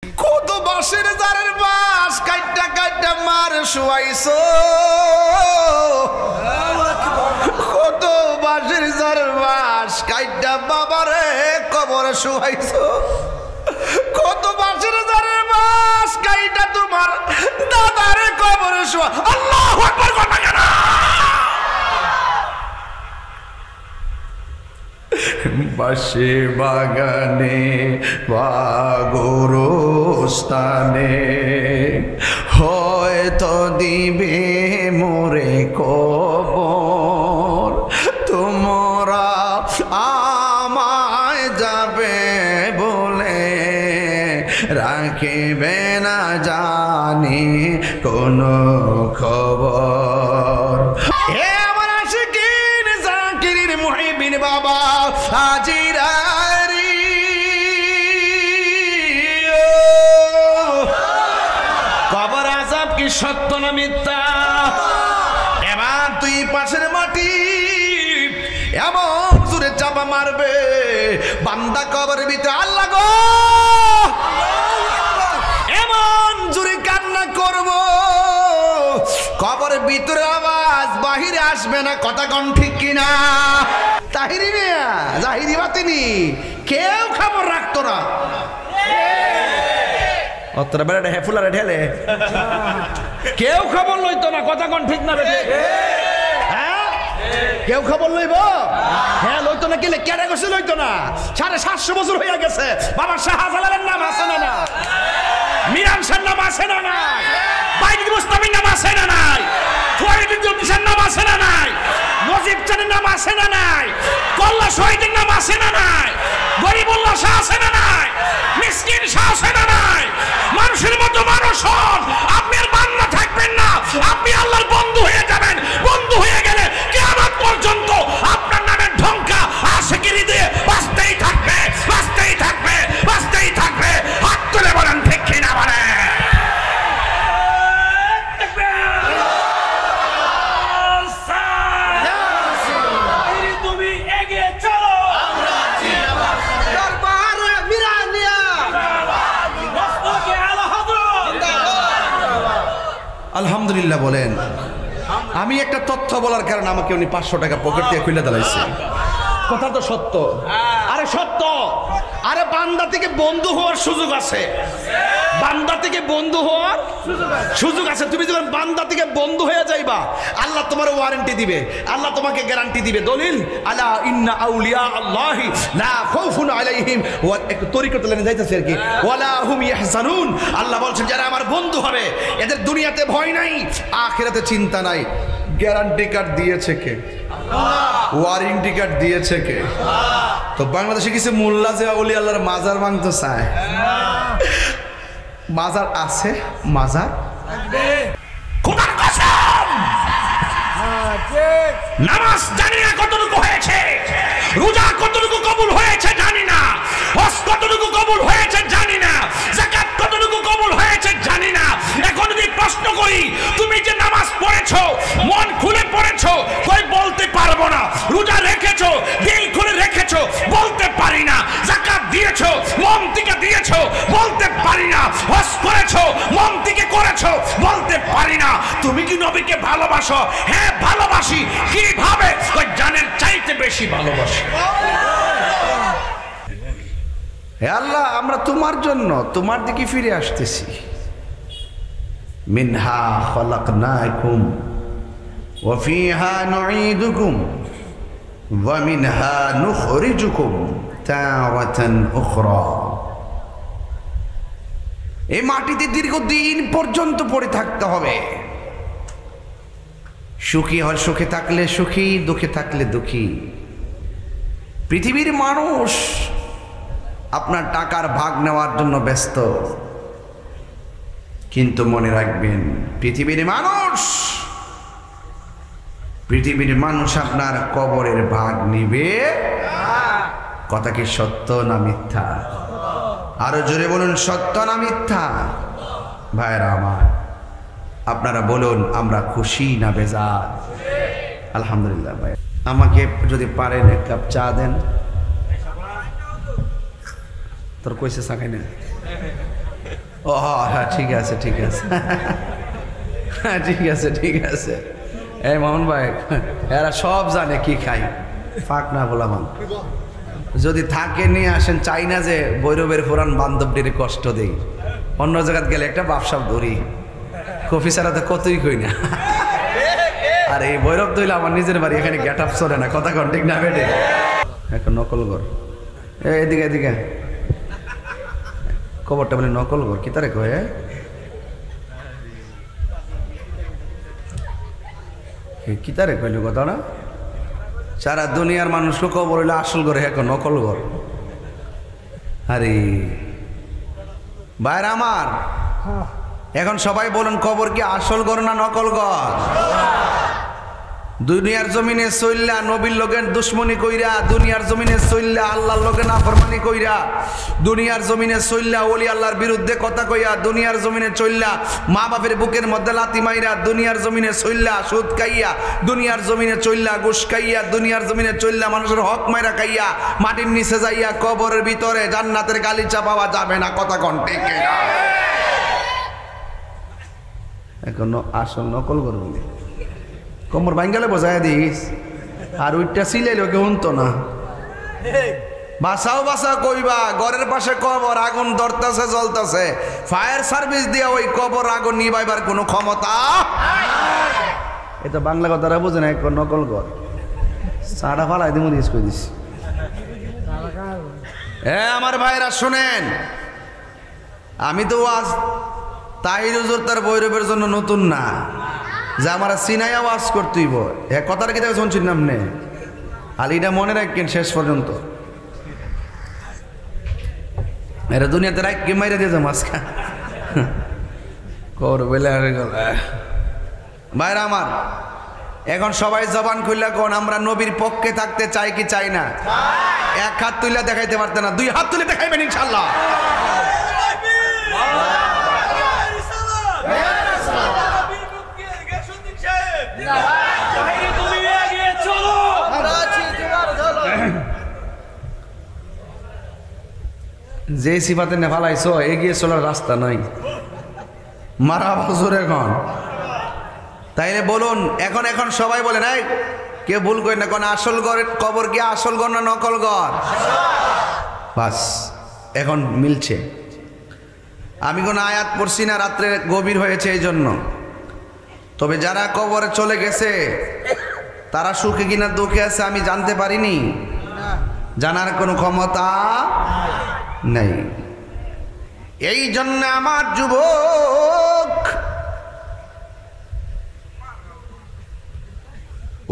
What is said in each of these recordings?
কত বাঁশের জারের বাঁশ কাইটা কাইটা মার শুয়াইছো, কত বাঁশের জারের বাঁশ কাইটা বাবারে কবরে শুয়াইছো, কত বাঁশের জারের বাঁশ কাইটা তোমার দাদারে কবরে শুয়া। আল্লাহু আকবার কথা কেন? বাসে বাগানে বা গোরস্থানে হয়তো দিবে মোরে কবর, তোমরা আমায় যাবে বলে রাখিবে না জানি কোনো খবর। হে আমার আশিকিন জাকিরিন মুহিবিন বাবা হাজিরারি, কবর আযাব কি সত্য না মিথ্যা? এবার তুই পাশের মাটি এমন জোরে চাপা মারবে বান্দা কবরের ভিতরে আল্লাহ গো এমন জোরে কান্না করব, কবরের ভিতরে আওয়াজ বাহিরে আসবে না। কথা কোন ঠিক কিনা? তাহিরি মিয়া জাহিরি বাতিনি কেউ খবর রাখতো না। অতটা বেড়া হেফুলারে ঢেলে কেউ খবর লইতো না। কথা কোন ঠিক না? হ্যাঁ কেউ খবর লইব? হ্যাঁ লইতো না। কেলে কেটে গেছে লইতো না। 750 বছর হয়ে গেছে। বাবা শাহজালালের নাম আছে না না? মিরান শাহর নাম আছে না নাই? বাইজিদ মুস্তামির নাম আছে না নাই? ফরিদুল জুলফিসার নাম আছে না নাই? নজিব চাঁদের নাম আছে না নাই? কল্লা শহীদের নাম আছে না নাই? গরিবুল্লাহ শাহ আছে না নাই? মিসকিন শাহ আছে না নাই? মানুষের মতো মানুষ হন, আপনি আর বান্দা থাকবেন না, আপনি আল্লাহর বন্ধু হয়ে যাবেন। বন্ধু হয়ে গেলে কিয়ামত পর্যন্ত আপনার নামের ঢঙ্কা আশিকিরি দিয়ে বাজতেই থাকবে, বাজতেই থাকবে, বাজতেই থাকবে। হাত তুলে বলেন ঠিক কিনা বলেন? আলহামদুলিল্লাহ বলেন। আমি একটা তথ্য বলার কারণে আমাকে উনি 500 টাকা পকেট থেকে খুলে দিলাইছে। কথা তো সত্য। আরে সত্য। আরে বান্দা থেকে বন্ধু হওয়ার সুযোগ আছে, বান্দা থেকে বন্ধু হওয়ার সুযোগ আছে। তুমি যখন বান্দা থেকে বন্ধু হয়ে যাইবা আল্লাহ তোমার ওয়ারেন্টি দিবে, আল্লাহ তোমাকে গ্যারান্টি দিবে। দলিল আলা ইন্না আউলিয়া আল্লাহি লা খাউফুন আলাইহিম ওয়া এক তরিকত লেনে যাইতেছে আর কি ওয়ালা হুম ইয়াহজানুন। আল্লাহ বলছেন যারা আমার বন্ধু হবে এদের দুনিয়াতে ভয় নাই, আখিরাতে চিন্তা নাই। গ্যারান্টি কার্ড দিয়েছে কে? ওয়ারেন্টি কার্ড দিয়েছে কে? তো বাংলাদেশে কিছু মোল্লা যে ওলি আল্লাহর মাজার ভাঙতে চায়। মাজার আছে, মাজার খোদার কসম নামাজ জানি না কতটুকু হয়েছে, রোজা কতটুকু কবুল হয়েছে জানি না, হজ কতটুকু কবুল হয়েছে জানি না, যাকাত কতটুকু কবুল হয়েছে জানি না। এখন যদি প্রশ্ন করি তুমি যে নামাজ পড়েছো মন খুলে পড়েছো, কই বলতে পারবো না। রোজা রেখেছো দিল খুলে রেখেছো, বলতে পারি না। যাকাত দিয়েছো মন থেকে দিয়েছো, বলতে পারি না। হজ করেছো মন থেকে করেছো, বলতে পারি না। তুমি কি নবীকে ভালোবাসো? হ্যাঁ ভালোবাসি। কিভাবে? কই জানের চাইতে বেশি ভালোবাসি। হে আল্লাহ আমরা তোমার জন্য তোমার দিকে ফিরে আসতেছি। মিনহা খলাকনাকুম ওয়া ফিহা নুঈদুকুম ওয়া মিনহা নুখরিজুকুম তাওয়াতান উখরা। এই মাটিতে দীর্ঘদিন পর্যন্ত পড়ে থাকতে হবে। সুখী হয়, সুখে থাকলে সুখী, দুঃখে থাকলে দুঃখী। পৃথিবীর মানুষ আপনার টাকার ভাগ নেওয়ার জন্য ব্যস্ত, কিন্তু মনে রাখবেন পৃথিবীর মানুষ আপনার কবরের ভাগ নিবে। কথা কি সত্য না মিথ্যা? আরো জোরে বলুন সত্য না মিথ্যা? ভাইরা আমার আপনারা বলুন আমরা খুশি না বেজার? আলহামদুলিল্লাহ। ভাই আমাকে যদি পারেন এক কাপ চা দেন। তোর কইছে চা খাই না? ও হ্যাঁ, ঠিক আছে ঠিক আছে হ্যাঁ, ঠিক আছে ঠিক আছে। এই মোহন ভাই, এরা সব জানে কি খাই, ফাঁক না বলাম। যদি থাকে নিয়ে আসেন, চাই না যে ভৈরবের পুরান বান্ধবটির কষ্ট দেই, অন্য জায়গায় গেলে একটা বাপসাপ ধরি, কফি ছাড়া তো কতই কই না। আর এই ভৈরব তৈলে আমার নিজের বাড়ি, এখানে গেট আপ চলে না, কথা কন ঠিক না বেটে? এখন নকল ঘর, এদিকে এদিকে খবরটা বলে নকল ঘর কি তারে কয়ে? কি তারে কইল কথাটা? সারা দুনিয়ার মানুষকে কবর হইলে আসল ঘরে, এখন নকল ঘর। আরে ভাইরা আমার, এখন সবাই বলুন, কবর কি আসল ঘর না নকল ঘর? দুনিয়ার জমিনে চইল্লা নবীর লোকের দুশ্মনী কইরা, দুনিয়ার জমিনে চইল্লা আল্লাহর লোকে নাফরমানি কইরা, দুনিয়ার জমিনে চইল্লা ওলি আল্লাহর বিরুদ্ধে কথা কইয়া, দুনিয়ার জমিনে চইল্লা মা বাপের বুকের মধ্যে লাথি মাইরা, দুনিয়ার জমিনে চইল্লা সুদ খাইয়া, দুনিয়ার জমিনে চইল্লা ঘুষ খাইয়া, দুনিয়ার জমিনে চইল্লা মানুষের হক মাইরা খাইয়া, মাটির নিচে যাইয়া কবরের ভিতরে জান্নাতের গালিচা পাওয়া যাবে না, কথা কোন ঠিক না? এখন আসল নকল করবো, কোমর ভাঙ্গালে বোঝাই দিস, আর ওইটা সিলাইল কেউ শুনতো না। বাসাও বাসা কইবা, ঘরের পাশে কবর, আগুন ধরতেছে জ্বলতেছে, ফায়ার সার্ভিস দিয়া ওই কবর আগুন নিবাইবার কোনো ক্ষমতা। এটা বাংলা কথাটা বোঝে না, এক নকল ঘর। চাটা ফালাই দিমু দিস কই দিস। আমার ভাইরা শোনেন, আমি তো আজ তাহির হুজুর তার ভৈরবের জন্য নতুন না, যে আমার সিনাই আওয়াজ করতেইব, এ কথাটা কি তাকে শুনছি নাম নে, আর এটা মনে রাখেন শেষ পর্যন্ত। এরা দুনিয়াতে রাখকে মাইরে দিয়ে মাঝখা করবে। ভাইরা আমার, এখন সবাই জবান খুললা কোন, আমরা নবীর পক্ষে থাকতে চাই কি চাই না? এক হাত তুলে দেখাইতে পারতে না, দুই হাত তুলে দেখাইবেন ইনশাল্লাহ। যে সিফাতে নেফালাইছ, এগিয়ে চলার রাস্তা নাই, মারা বছর এখন। তাইলে বলুন, এখন এখন সবাই বলেন, এই কে ভুল করেন না, কোন আসল ঘর কবর কি আসল ঘর না নকল ঘর? বাস এখন মিলছে। আমি কোন আয়াত পড়ছি না, রাত্রে গভীর হয়েছে এই জন্য। তবে যারা কবরে চলে গেছে তারা সুখে কিনা দুঃখে আছে আমি জানতে পারিনি, জানার কোনো ক্ষমতা নেই। এই জন্য আমার যুবক,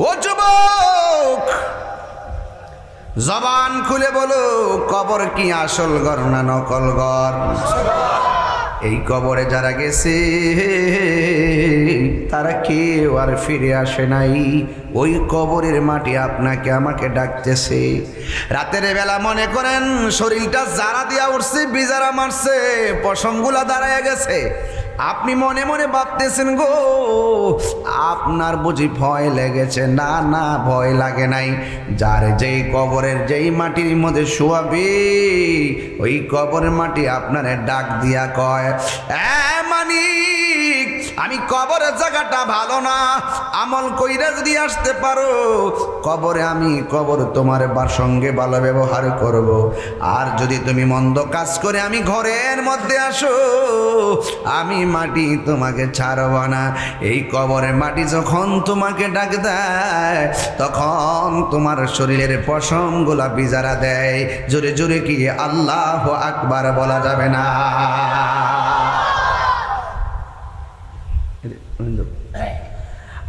ও যুবক, জবান খুলে বলো, কবর কি আসল ঘর না নকল ঘর? এই কবরে যারা গেছে তারা কেউ আর ফিরে আসে নাই, ওই কবরের মাটি আপনাকে আমাকে ডাকতেছে। রাতের বেলা মনে করেন শরীরটা জারা দিয়া উঠছে, বিজারা মারছে, পশমগুলা দাঁড়ায় গেছে, আপনি মনে মনে ভাবতেছেন গো আপনার বুঝি ভয় লেগেছে? না না, ভয় লাগে নাই। যার যেই কবরের যেই মাটির মধ্যে শোয়াবে, ওই কবরের মাটি আপনারে ডাক দিয়া কয়, মানিক, আমি কবরের জায়গাটা ভালো না, আমল কইরা যদি আসতে পারো কবরে, আমি কবর তোমার সঙ্গে ভালো ব্যবহার করব। আর যদি তুমি মন্দ কাজ করে আমি ঘরের মধ্যে আসো, আমি মাটি তোমাকে ছাড়ব না। এই কবরের মাটি যখন তোমাকে ডাক দেয়, তখন তোমার শরীরের পশমগুলা বিজারা দেয়। জোরে জোরে কি আল্লাহু আকবার বলা যাবে না?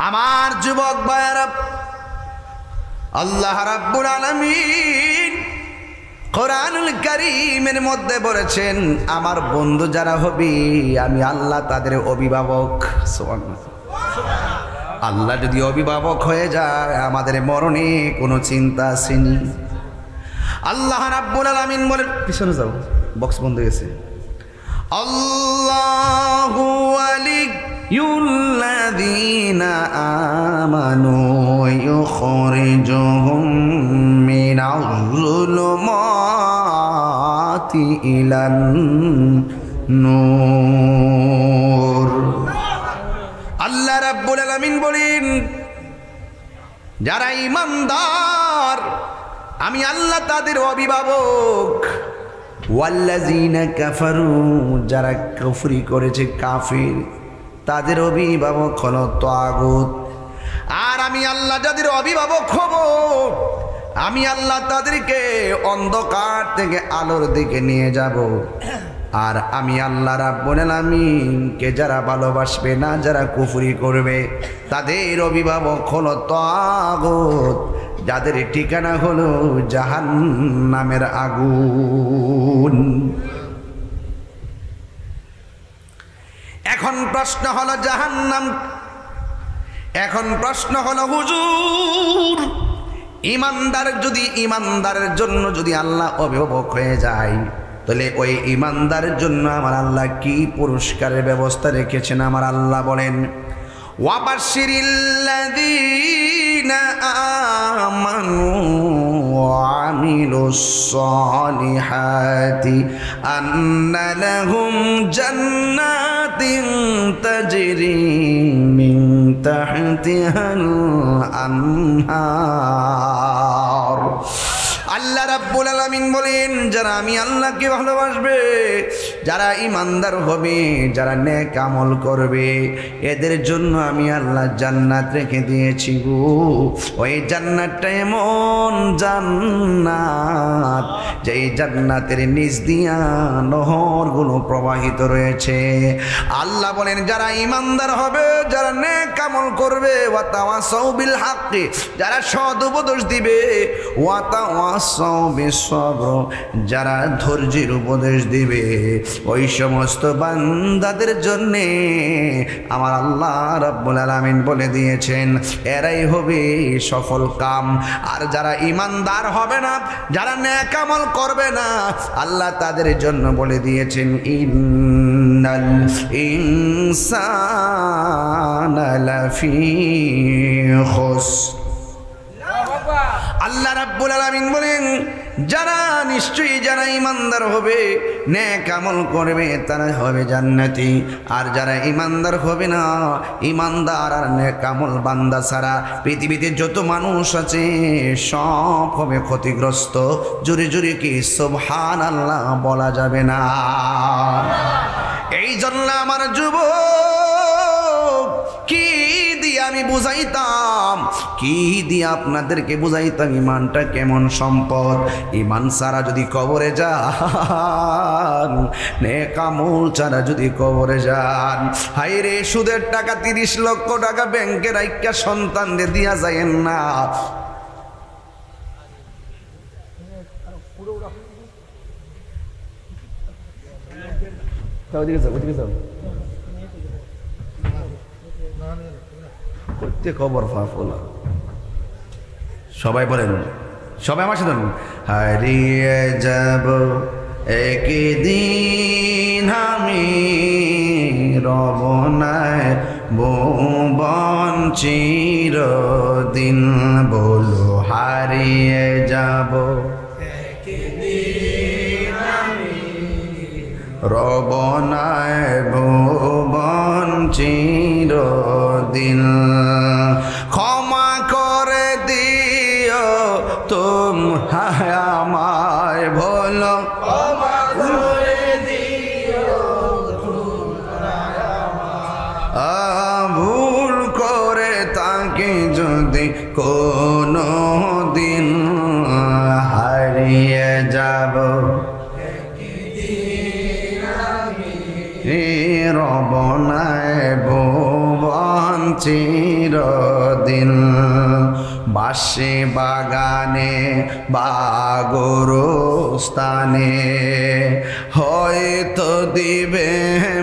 আমার যুবক ভাইরা, আল্লাহ রাব্বুল আলামিন কোরআনুল কারীমের মধ্যে বলেছেন, আমার বন্ধু যারা হবে আমি আল্লাহ তাদের অভিভাবক। সুবহানাল্লাহ। আল্লাহ যদি অভিভাবক হয়ে যায়, আমাদের মরণে কোনো চিন্তা আসেনি। আল্লাহ রাব্বুল আলামিন বলেন, পিছনে যাও, বক্স বন্ধ হয়ে গেছে। আল্লাহু ওয়ালিয়ুল্লাযীনা আমানু ইউখরিজুহুম মিনাজ-যুলুমাতি ইলান নূর। আল্লাহ রাব্বুল আলামিন বলেন, যারা ঈমানদার আমি আল্লাহ তাদের অভিভাবক। ওয়াল্লাযীনা কাফারু, যারা কুফরি করেছে কাফির, তাদের অভিভাবক হলো তাগুত। আর আমি আল্লাহ যাদের অভিভাবক হব, আমি আল্লাহ তাদেরকে অন্ধকার থেকে আলোর দিকে নিয়ে যাব। আর আমি আল্লাহ রাব্বুল আলামিনকে যারা ভালোবাসবে না, যারা কুফরি করবে, তাদের অভিভাবক হলো তাগুত, যাদের ঠিকানা হলো জাহান্নামের আগুন। এখন প্রশ্ন হলো জাহান্নাম, এখন প্রশ্ন হলো হুজুর, ইমানদারের জন্য যদি আল্লাহ অভিভাবক হয়ে যায়, তাহলে ওই ইমানদারের জন্য আমার আল্লাহ কি পুরস্কারের ব্যবস্থা রেখেছেন? আমার আল্লাহ বলেন, ওয়াবাশশিরিল্লাযীনা আমানু ওয়া আমিলুস সালিহাতি আন্না লাহুম জান্নাতিন তাজরি মিন তাহতিহাল আনহার। আল্লাহ রাব্বুল আলামিন বলেন, যারা আমি আল্লাহকে ভালোবাসবে, যারা ইমানদার হবে, যারা নেক আমল করবে, এদের জন্য আমি আল্লাহ জান্নাত রেখে দিয়েছি গো। ওই জান্নাতটা এমন জান্নাত, যেই জান্নাতের নিচ দিয়া নহরগুলো প্রবাহিত রয়েছে। আল্লাহ বলেন, যারা ইমানদার হবে, যারা নেক আমল করবে, ওয়া তাওয়াসাউ বিল হাক্কি, যারা সৎ উপদেশ দিবে, ওয়া তাওয়াসাউ বিস সবর, যারা ধৈর্যের উপদেশ দিবে, ওই সমস্ত বান্দাদের জন্যে আমার আল্লাহ রাব্বুল আলামিন বলে দিয়েছেন এরাই হবে সফল কাম। আর যারা ইমানদার হবে না, যারা নেক আমল করবে না, আল্লাহ তাদের জন্য বলে দিয়েছেন ইন্নাল ইনসানা লাফি খুসর। আল্লাহ রাব্বুল আলামিন বলেন, যারা নিশ্চয়ই যারা ইমানদার হবে, নেক আমল করবে, তারা হবে জান্নাতি। আর যারা ইমানদার হবে না, ইমানদার আর নেক আমল বান্দা ছাড়া পৃথিবীতে যত মানুষ আছে সব হবে ক্ষতিগ্রস্ত। জোরে জোরে কি সুবহানাল্লাহ বলা যাবে না? এই জন্য আমার যুবক, কি দিয়ে আমি বুঝাইতাম, কি দিয়ে আপনাদেরকে বুঝাইতাম ইমানটা কেমন সম্পদ। ইমান ছাড়া যদি কবরে যান, নেক আমল ছাড়া যদি কবরে যান, হায়রে সুদের টাকা 30 লক্ষ টাকা ব্যাংকে রাইখা সন্তানদের দিয়া যায়েন না। খবর ফাফলা সবাই বলেন, সবাই আমার সাথে হারিয়ে যাব একদিন আমি, রবনায় ভুবন চিরদিন। বলো হারিয়ে যাব একদিন আমি, রবনায় ভুবন চিরদিন। ক্ষমা করে দিও তোমরা আমায়, বলো ক্ষমা করে দিও তোমরা আমায়। ভুল করে তাকে যদি কোনো দিন হারিয়ে যাব, রবনায় ভুবন চিরদিন। বাঁশি বাগানে বা গোরস্থানে হয়তো দিবে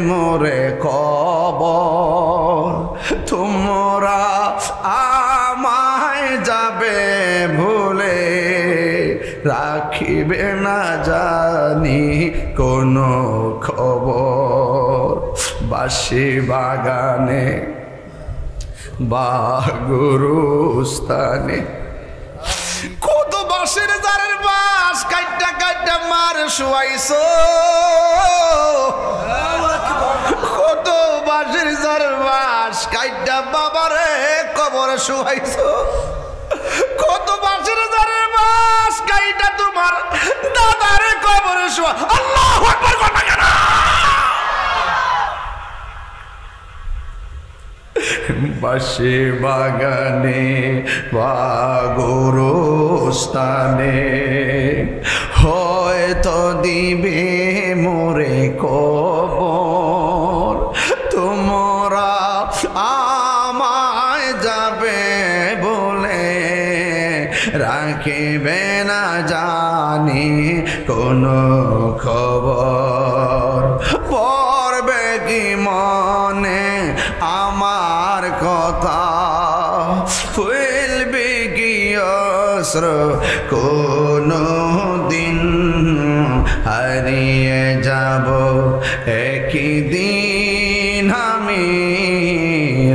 মোরে কবর, তোমরা আমায় যাবে ভুলে, রাখিবে না জানি কোনো খবর। বাঁশি বাগানে বা গোরস্থানে কত বাঁশের জারের বাঁশ কাইটা কাইটা মার শুয়াইছো, বাঁশ কাইটা বাবারে কবরে শুয়াইছো, কত বাঁশের ধারে বাঁশ কাইটা তোমার দাদারে কবরে শুয়া। আল্লাহু আকবার কথা কেন? বাঁশে বাগানে বা গোরস্থানে হয়তো দিবে মোরে কবর, তোমরা আমায় যাবে বলে রাখিবে না জানি কোনো খবর। পড়বে কি মনে আমার কথা, ফেলবে কি অস্ত্র কোনো দিন, হারিয়ে যাব একই দিন আমি,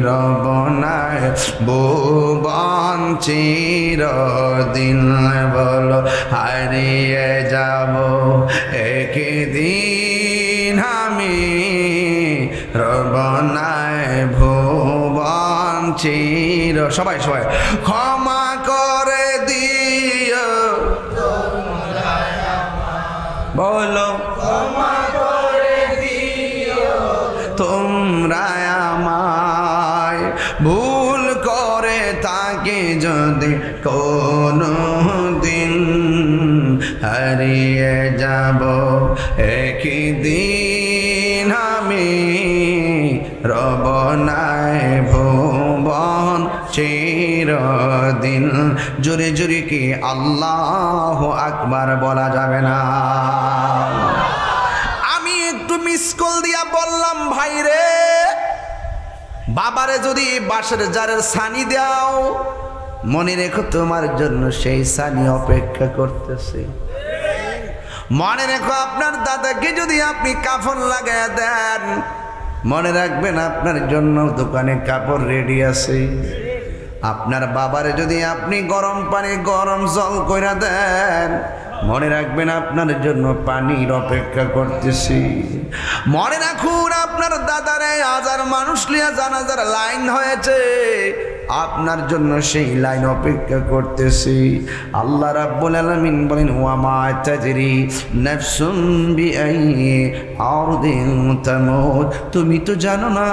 রব নাই ভুবন চিরদিন। বলো হারিয়ে যাব একই দিন আমি, রব নাই ভুবন চির। সবাই সবাই ক্ষমা করে দিও, বলো ক্ষমা করে দিও তোমরা আমায়, ভুল করে তাকে যদি কোনো দিন, হারিয়ে যাব একই দিন আমি, রব নাই ভুবন চিরদিন। জোরে জোরে কি আল্লাহু আকবার বলা যাবে না? আমি একটু মিস কল দিয়া বললাম, ভাই রে বাবারে যদি বাঁশের জারের ছানি দাও, মনে রেখো তোমার জন্য সেই ছানি অপেক্ষা করতেছে। মনে রেখো আপনার দাদাকে যদি আপনি কাফন লাগায় দেন, মনে রাখবেন আপনার জন্য দোকানে কাপড় রেডি আছে। আপনার বাবারে যদি আপনি গরম পানি গরম জল কইরা দেন, মনে রাখবেন আপনার জন্য পানির অপেক্ষা করতেছি। মনে রাখুন আপনার দাদারে হাজার মানুষ লিয়া জানাজার লাইন হয়েছে, আপনার জন্য সেই লাইন অপেক্ষা করতেছি। আল্লাহ রাব্বুল আলামিন বলেন, ওয়া মা তাজরি নাফসুম বিআইয়ি আরদিন তামুত, তুমি তো জানো না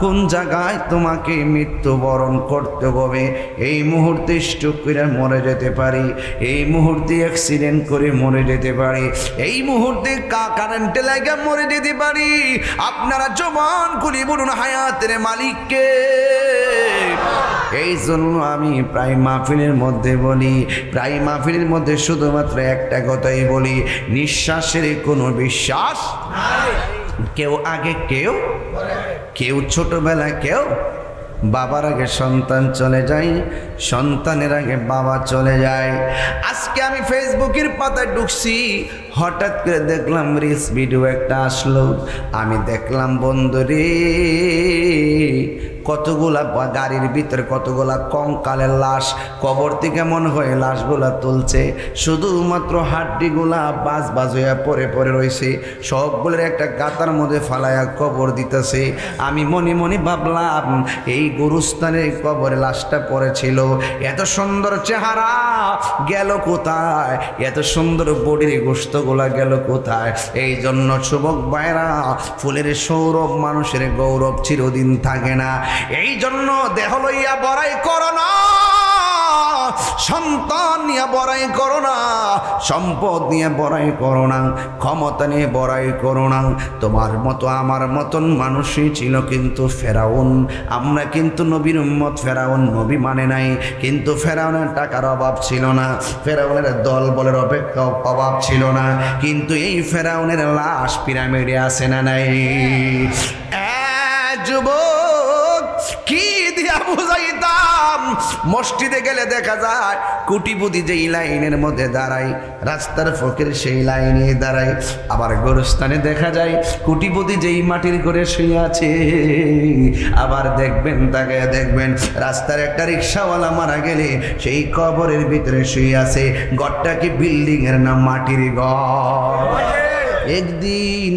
কোন জায়গায় তোমাকে মৃত্যুবরণ করতে হবে। এই মুহূর্তে স্ট্রোক করে মরে যেতে পারি, এই মুহূর্তে অ্যাক্সিডেন্ট করে মরে যেতে পারি, এই মুহূর্তে কারেন্টে লাগা মরে যেতে পারি। আপনারা জবান খুলে বলুন হায়াতের মালিককে। এই জন্য আমি প্রায় মাহফিলের মধ্যে বলি, প্রায় মাহফিলের মধ্যে শুধুমাত্র একটা কথাই বলি, নিঃশ্বাসের কোনো বিশ্বাস নাই। কেউ আগে কেউ ছোটবেলায় কেউ বাবার আগে সন্তান চলে যায়, সন্তানের আগে বাবা চলে যায়। আজকে আমি ফেসবুকের পাতায় ঢুকছি, হঠাৎ করে দেখলাম রিলস ভিডিও একটা আসলো। আমি দেখলাম বন্ধুরে কতগুলা গাড়ির ভিতরে কতগুলা কঙ্কালের লাশ, কবর থেকে মনে হয় লাশগুলা তুলছে, শুধুমাত্র হাড্ডিগুলা বাজ হইয়া পরে পরে রয়েছে, সবগুলোর একটা গাতার মধ্যে ফালাইয়া কবর দিতেছে। আমি মনে মনে ভাবলাম এই গরুস্থানের কবরে লাশটা পড়েছিল, এত সুন্দর চেহারা গেল কোথায়, এত সুন্দর বডির গোশতগুলা গেল কোথায়? এই জন্য যুবক ভাইরা, ফুলের সৌরভ মানুষের গৌরব চিরদিন থাকে না। এই জন্য দেহ লইয়া বড়াই করো না, সন্তান নিয়ে বড়াই করো না, সম্পদ নিয়ে বড়াই করো না, ক্ষমতা নিয়ে বড়াই করো না। তোমার মতো আমার মতন মানুষই ছিল কিন্তু ফেরাউন। আমরা কিন্তু নবীর উম্মত, ফেরাউন নবী মানে নাই, কিন্তু ফেরাউনের টাকার অভাব ছিল না, ফেরাউনের দল বলের অভাব ছিল না, কিন্তু এই ফেরাউনের লাশ পিরামিডে আছে না নাই? যুবক কি দিয়া বুঝাইতাম? মসজিদে গেলে দেখা যায় কোটিপতি যেই লাইনের মধ্যে দাঁড়ায়, রাস্তার ফকির সেই লাইনে দাঁড়ায়। আবার গোরস্থানে দেখা যায় কোটিপতি যেই মাটির করে শুয়ে আছে, আবার দেখবেন তাকে দেখবেন রাস্তার একটা রিক্সাওয়ালা মারা গেলে সেই কবরের ভিতরে শুয়ে আছে। ঘরটা কি বিল্ডিং এর না মাটির ঘর? একদিন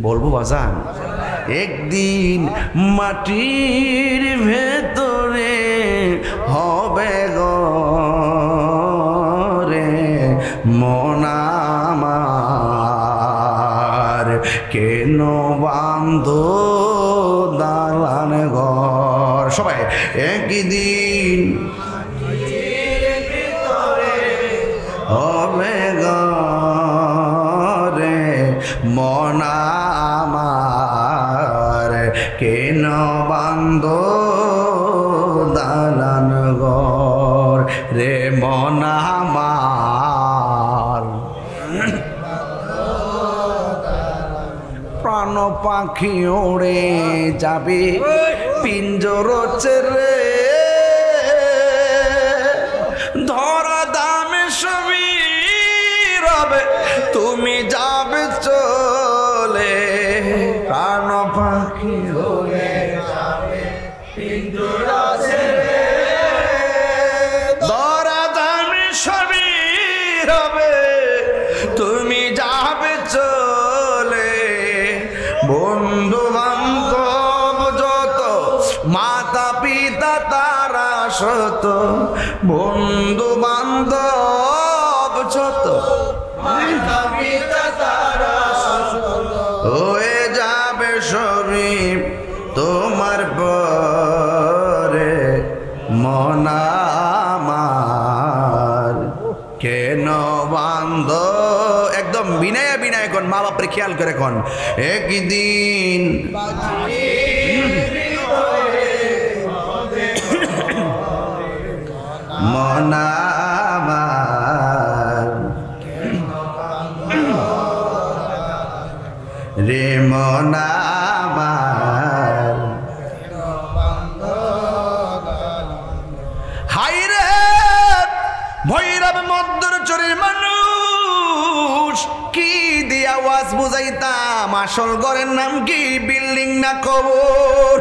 বলবো বাজান, একদিন মাটির ভেতরে হবে ঘরে মন আমার, কেন বান্ধো দালান ঘর। সবাই একদিন হবে ঘরে মন আমার, কেন বান্ধো দালান ঘর রে মন আমার। প্রাণ পাখি ওড়ে যাবে পিঞ্জর ছেড়ে, ধরা দামে সবই রবে তুমি যাবে চলে। প্রাণ পাখি ওড়ে যাবে পিঞ্জর ছেড়ে, ধরা দামে সবই রবে তুমি যাবে চলে। বন্ধু বান্ধব যত মাতা পিতা তারা শত, বন্ধু বান্ধব যত মাতা পিতা তারা শত, হয়ে যাবে সবই তোমার পরে মন আমার, কেন বান্ধ। একদম বিনয় বিনয় কোন মা বাপরে খেয়াল করে কোন একদিন মন আমার রে মন আমার। হাই রে ভৈরব মধ্যর চরের মানুষ, কি দিয়ে আওয়াজ বুঝাইতাম আসল ঘরের নাম কি, বিল্ডিং না কবর।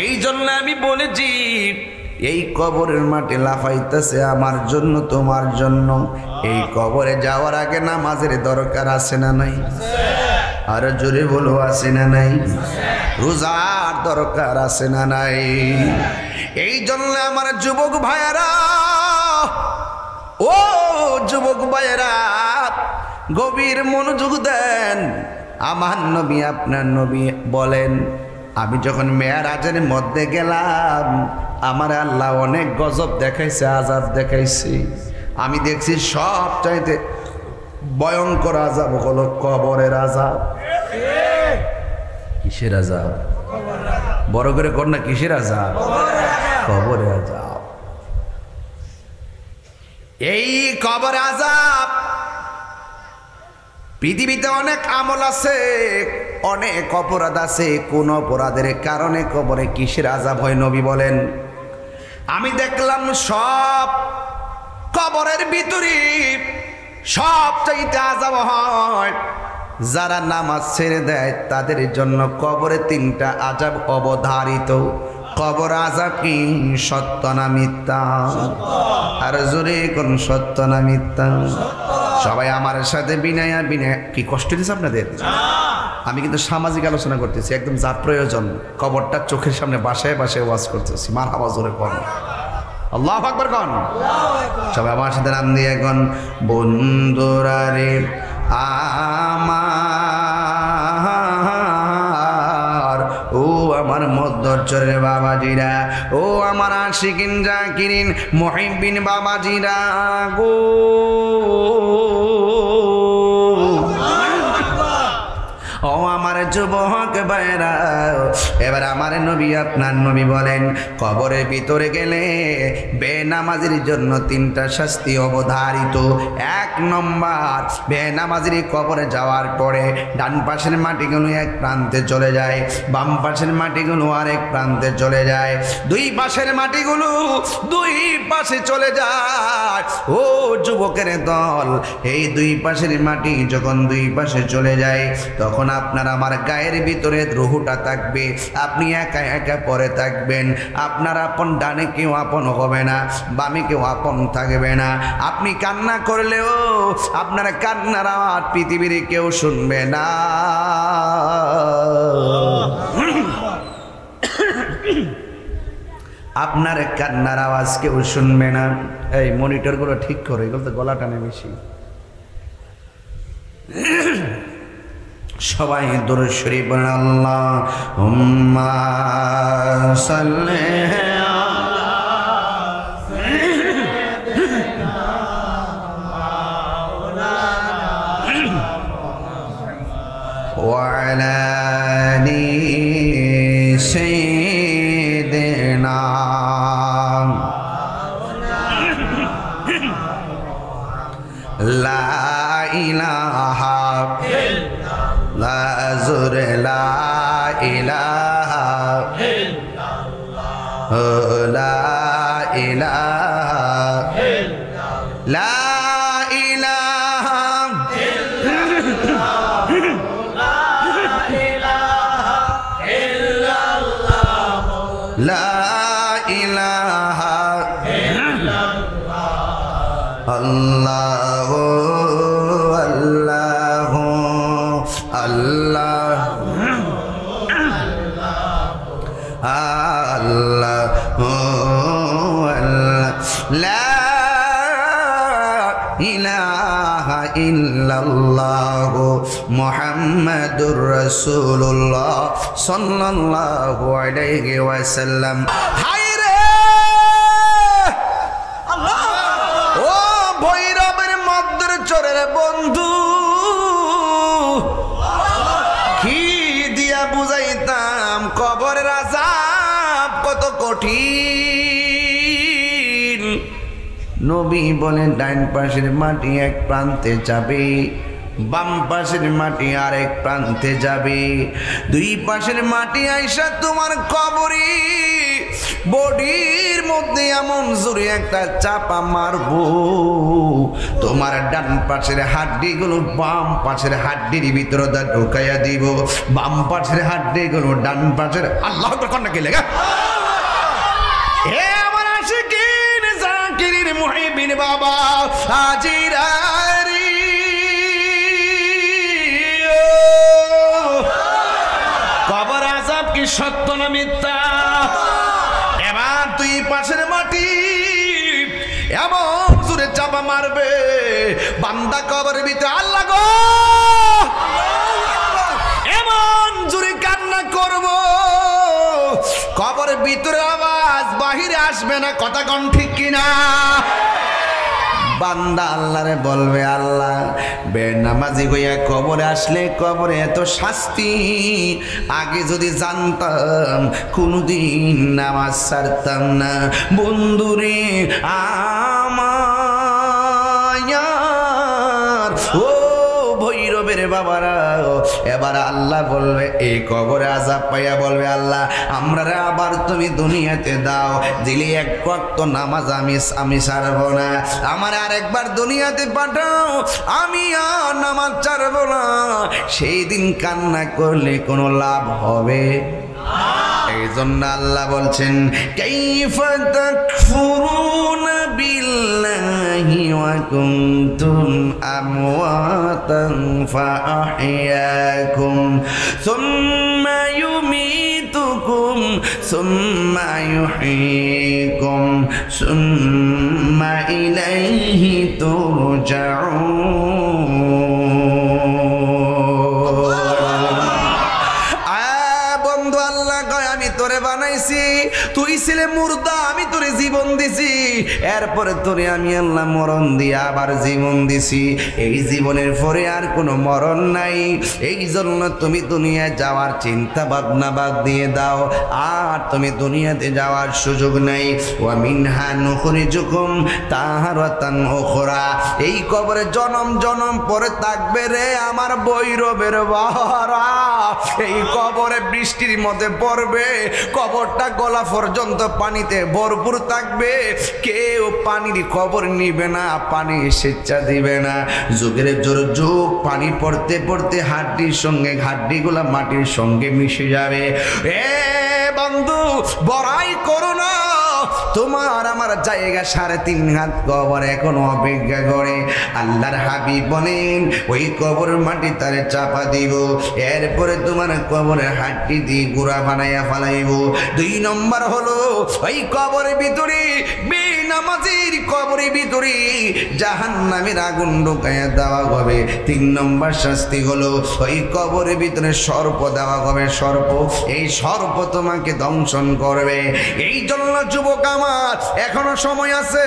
এই জন্য আমি বলেছি এই কবরের মাঠে লাফাইতেছে আমার জন্য তোমার জন্য। এই কবরে যাওয়ার আগে নামাজের দরকার আছে না নাই? আর জোরে বলো আছে না নাই? রোজার দরকার আছে না নাই? এই জন্য আমার যুবক ভাইয়েরা, ও যুবক ভাইয়েরা গভীর মনোযোগ দেন। আমার নবী আপনার নবী বলেন, আমি যখন মেয়ারাজের মধ্যে গেলাম আমার আল্লাহ অনেক গজব দেখাইছে, আযাব দেখাইছে। আমি দেখছি সব চাইতে ভয়ঙ্কর আযাব হলো কবরের আযাব। কিসের আযাব? বড় করে কর না, কিসের আযাব? কবরের আযাব। এই কবর আযাব পৃথিবীতে অনেক আমল আছে, অনেক অপরাধ আছে, কোন অপরাধের কারণে কবরে কিসের আযাব হয় নবী বলেন? আমি দেখলাম সব কবরের ভিতরে সব চাইতে আযাব হয় যারা নামাজ ছেড়ে দেয় তাদের জন্য কবরে তিনটা আযাব অবধারিত। কবর আযাব কি সত্য না মিথ্যা? আর জোরে কোন সত্য না মিথ্যা? সবাই আমার সাথে বিনয়া বিনয়। কি কষ্ট দিচ্ছে আপনাদের? আমি কিন্তু সামাজিক আলোচনা করতেছি, একদম যা প্রয়োজন। কবরটা চোখের সামনে বাসায় বাসায় ওয়াজ করতেছি। মারহাবা জোরে কোন আল্লাহু আকবার কোন। সবাই আমার সাথে নাম দিয়ে কোন বন্ধুরা রে আমার, ও আমার মধ্যচরের বাবাজিরা, ও আমার আশিকিন জাকিরিন মুহিব্বিন বাবাজিরা গো, ও আমার যুবক ভাইরা। এবার আমার নবী আপনার নবী বলেন কবরের ভিতরে গেলে বেনামাজির জন্য তিনটা শাস্তি অবধারিত। এক নম্বর, বেনামাজির কবরে যাওয়ার পরে ডান পাশের মাটিগুলো এক প্রান্তে চলে যায়, বাম পাশের মাটিগুলো আরেক প্রান্তে চলে যায়, দুই পাশের মাটিগুলো দুই পাশে চলে যায়। ও যুবকের দল, এই দুই পাশের মাটি যখন দুই পাশে চলে যায় তখন আপনার আমার গায়ের ভিতরে রুহুটা থাকবে, আপনি একা একা পরে থাকবেন। আপনার আপন ডানে কেউ আপন হবে না, বামে কেউ আপন থাকবে না। আপনি কান্না করলেও আপনার কান্নার আওয়াজ পৃথিবীর কেউ শুনবে না। আপনার কান্নার আওয়াজ কেউ শুনবে না। এই মনিটরগুলো ঠিক করো, এগুলো তো গলা টানে বেশি। সবাই দরুদ শরীফ পড়েন। আল্লাহুম্মা সাল্লি ওয়া আলা আলি সাইয়্যিদিনা লা ইলাহা লা জুরে লা ইলাহা লা ইলাহা লা ইলাহা লা ইলাহা আল্লাহু আল্লাহু আল্লাহ আল্লাহু আল্লাহ লা ইলাহা ইল্লাল্লাহু মুহাম্মাদুর রাসূলুল্লাহ সাল্লাল্লাহু আলাইহি ওয়াসাল্লাম। হায়রে আল্লাহ, ও ভৈরবের মধ্যের চোরের বন্ধু, কি দিয়া বুঝাইতাম কবরের আযাব কত কঠিন। নবী বলেন ডাইন পাশের মাটি এক প্রান্তে যাবে, বাম পাশের মাটি আরেক প্রান্তে যাবে। দুই পাশের মাটি আইসা তোমার কবরে বডির মধ্যে এমন জোরে একটা চাপা মারবো, তোমার ডান পাশের হাড্ডিগুলো বাম পাশের হাড্ডির ভিতরে ঢুকাইয়া দিব, বাম পাশের হাড্ডিগুলো ডান পাশের। আল্লাহ কন্যা কে লেগা হে আমার আশিকিন জাকিরিন মুহিবিন বাবা হাজিরারি, কবর আযাব কি সত্য না মিথ্যা? এবার তুই পাশের মাটি এমন জোরে চাপা মারবে, বান্দা কবরের ভিতরে আল্লাহ গো এমন জোরে কান্না করব, কবরের ভিতরে আওয়াজ বাহিরে আসবে না। কথা কোন ঠিক কিনা? বান্দা আল্লাহরে বলবে, আল্লাহ বেনামাজি হইয়া কবরে আসলে কবরে এত শাস্তি, আগে যদি জানতাম কোনদিন নামাজ ছাড়তাম না। বন্ধুরে আমার ও ভৈরবের বাবারা, এবার আল্লাহ বলবে, এই কবরে আযাব পাইয়া বলবে, আল্লাহ আমরা আবার তুমি দুনিয়াতে দাও, দিলে এক ওয়াক্ত নামাজ আমি ছাড়বো না, আমার আরেকবার দুনিয়াতে পাঠাও, আমি আর নামাজ ছাড়বো না। সেই দিন কান্না করলে কোনো লাভ হবে? এই জন্য আল্লাহ বলছেন, কাইফা তাকফুরুনা বিল্লাহি ওয়া কুনতুম আমওয়াতান ফাআহইয়াকুম সুম্মা ইউমীতুকুম সুম্মা ইউহয়ীকুম সুম্মা ইলাইহি তুরজাউন। তোরে বানাইছি, তুই ছিলে মুর্দা, আমি তোরে জীবন দিছি, এরপরে তোরে আমি আল্লাহ মরণ দিয়ে আবার জীবন দিছি, এই জীবনের পরে আর কোনো মরণ নাই। এই জন্য তুমি দুনিয়ায় যাওয়ার চিন্তা ভাবনা বাদ দিয়ে দাও, আর তুমি দুনিয়াতে যাওয়ার সুযোগ নাই। ওয়া মিনহা নুখরিজুকুম তাহারাতান উখরা, এই কবরে জনম জনম পরে থাকবে রে আমার ভৈরবের বাহারা। এই কবরে বৃষ্টির মধ্যে পড়বে, কবরটা গলা পর্যন্ত পানিতে ভরপুর থাকবে, কেউ পানির খবর নিবে না, পানি স্বেচ্ছা দিবে না। যুগের জোর যুগ পানি পড়তে পড়তে হাড্ডির সঙ্গে হাড্ডিগুলা মাটির সঙ্গে মিশে যাবে। এ বন্ধু বড়াই করো না, তোমার আমার জায়গা 3.5 হাত কবর এখনো অপেক্ষা করে। আল্লাহর হাবিব বলেন ওই কবর মাটি তারে চাপা দিব, এরপরে তোমার কবরের হাড্ডি দিয়ে গুড়া বানাইয়া ফালাইব। 2 নম্বর হলো ওই কবরের ভিতরে বেনামাজির কবরের ভিতরে জাহান্নামের আগুন ঢুকাইয়া দেওয়া হবে। 3 নম্বর শাস্তি হলো ওই কবরের ভিতরে সর্প দেওয়া হবে, সর্প। এই সর্প তোমাকে দংশন করবে। এই জন্য যুবক আমার এখনো সময় আছে,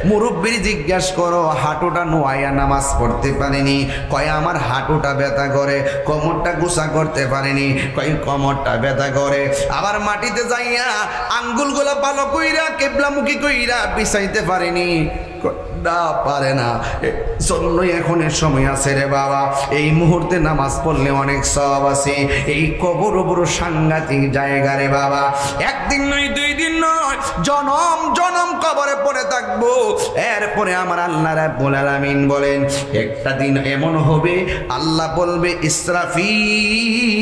মুরব্বির জিজ্ঞাসা করো হাঁটুটা নোয়াইয়া নামাজ পড়তে পারেনি, কয় আমার হাঁটুটা ব্যথা করে। কোমরটা গুছা করতে পারেনি, কয় কোমরটা ব্যথা করে। আবার মাটিতে যাইয়া আঙ্গুলগুলা ভালো কইরা কেবলামুখী কইরা বিছাইতে পারেনি, না পারে না। জন্যই এখন সময় আছে রে বাবা, এই মুহূর্তে নামাজ পড়লে অনেক সওয়াব আছে। এই কবর বড় সাংঘাতিক জায়গা রে বাবা। একদিন নয় 2 দিন নয়, জনম জনম কবরে পড়ে থাকবো। এরপরে আমার আল্লাহ রাব্বুল আলামিন বলেন একটা দিন এমন হবে আল্লাহ বলবে ইসরাফিল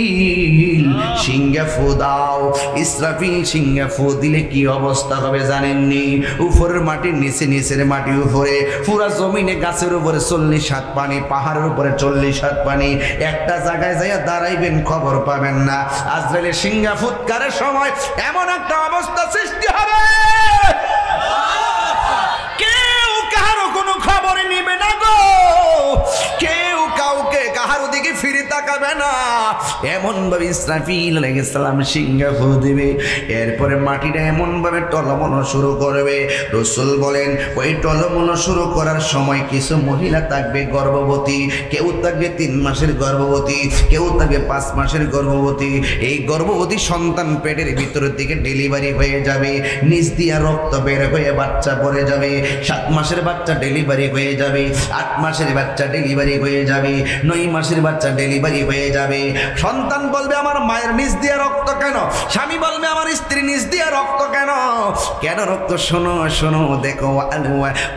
সিংহে ফু দাও। ইসরাফিল সিংহে ফু দিলে কি অবস্থা হবে জানেননি? উপরের মাটি নিচে, নিচের মাটি উপরে, পুরা জমিনে গাছের উপরে 40 হাত পানি, পাহাড়ের উপরে 40 হাত পানি। একটা জায়গায় যাইয়া দাঁড়াইবেন খবর পাবেন না। আজরাইলের সিংহা ফুৎকারের সময় এমন একটা অবস্থা সৃষ্টি হবে কেউ কারো কোনো খবর নিবে না গো, কেউ কাউকে কাহারো দিকে ফিরে তাকাবে না। এমন ভাবে ইসরাফিল আলাইহিস সালাম সিংহা ফু দিবে, এরপরে মাটিটা এমন ভাবে টলমলো শুরু করবে। রাসূল বলেন ওই টলমলো শুরু করার সময় কিছু মহিলা থাকবে গর্ভবতী, কেউ থাকবে 3 মাসের গর্ভবতী, কেউ থাকবে 5 মাসের গর্ভবতী। এই গর্ভবতী সন্তান পেটের ভিতরের দিকে ডেলিভারি হয়ে যাবে, নিচ দিয়া রক্ত বের হয়ে বাচ্চা পড়ে যাবে। 7 মাসের বাচ্চা ডেলিভারি হয়ে যাবে, 8 মাসের বাচ্চা ডেলিভারি হয়ে যাবে, 9 মাসের বাচ্চা ডেলিভারি হয়ে যাবে। সন্তান বলবে আমার মায়ের নিচ দিয়ে রক্ত কেন? স্বামী বলবে আমার স্ত্রী নিচ দিয়ে রক্ত কেন? কেন রক্ত? শোনো শোনো দেখো,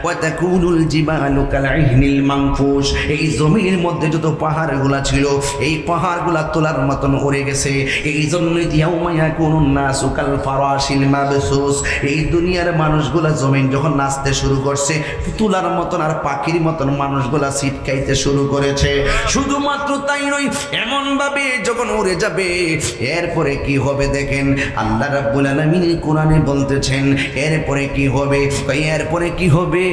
ওয়াতাকুনুল জিবালু কালইহনিল মানফুস। এই জমিনের মধ্যে যত পাহাড়গুলা ছিল এই পাহাড়গুলা তোলার মতন উড়ে গেছে। এই জন্যই ইয়াউমা ইয়াকুনুন নাসু কাল ফারাশিল মাবসুস। এই দুনিয়ার মানুষগুলা জমিন যখন নাচতে শুরু করছে তুলার মতন আর পাখির মতন মানুষগুলা ছিটকাইতে শুরু করেছে। শুধুমাত্র তাই নয়, এমন ভাবে যখন উড়ে যাবে এরপরে কি হবে দেখেন আল্লাহ রাব্বুল আলামিন কোরআনে বলতেছেন এরপরে কি হবে। এরপরে কি হবে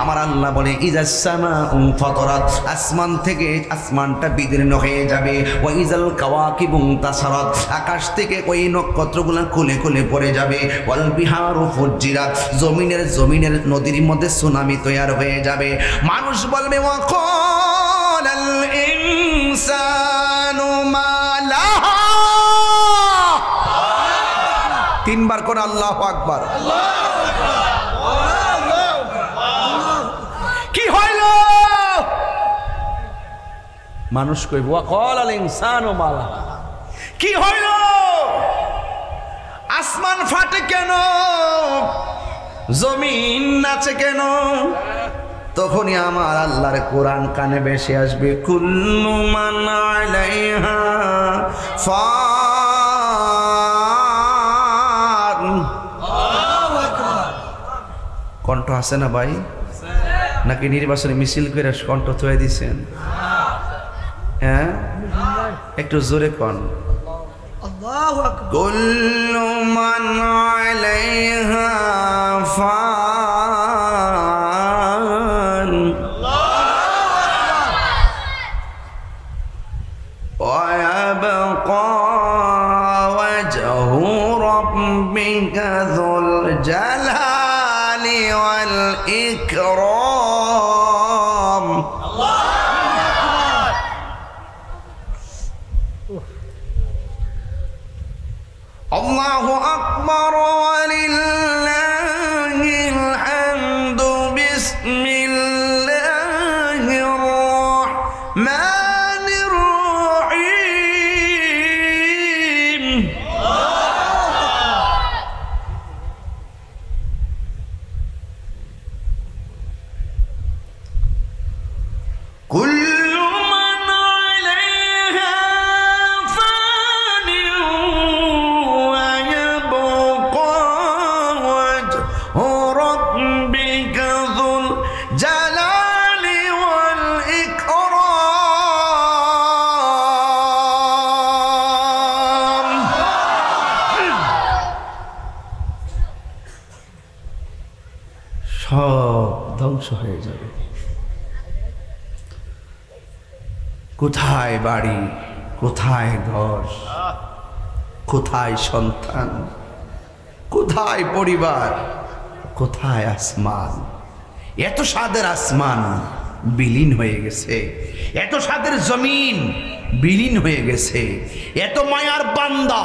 আমার আল্লাহ বলে ইজাস সামাউ ফাতারাত, আসমান থেকে আসমানটা বিদীর্ণ হয়ে যাবে। ওয়া ইজাল কাওয়াকিবু তাসারাত, আকাশ থেকে ওই নক্ষত্রগুলো খুলে খুলে পড়ে যাবে। ওয়াল বিহারু ফুজ্জিরাত, জমিনের নদীর মধ্যে সুনামি তৈরি হয়ে যাবে। মানুষ বলবে ওয়া ক্বালাল ইনসানু মা লাহা, 3 বার করে আল্লাহু আকবার। কি হইল? মানুষ কইব ওয়া ক্বালাল ইনসানু মা লাহা, কি হইল? আসমান ফাটে কেন? জমিন নাচে কেন? তখনই আমার আল্লাহর কোরআন কানে ভেসে আসবে কুল্লু মান আলাইহা ফান। কণ্ঠ আছে না ভাই? নাকি নির্বাচনে মিছিল করে কণ্ঠ থয়ে দিছেন? হ্যাঁ একটু জোরে কন। কুল্লু মান আলাইহা ফান ওয়া ইয়াবকা ওয়াজহু রাব্বিকা যুল জালালি ওয়াল ইকরাম। আল্লাহু আকবার ওয়ালিল্লাহিল হামদু। বিসমিল্লাহির রাহমানির রাহিম। কুল্লু মান আলাইহা ফান ওয়া ইয়াবকা ধ্বংস হয়ে যাবে। কোথায় বাড়ি, কোথায় ঘর, কোথায় সন্তান, কোথায় পরিবার, কোথায় আসমান? এত স্বাদের আসমান বিলীন হয়ে গেছে, এত স্বাদের জমিন বিলীন হয়ে গেছে, এত মায়ার বান্দা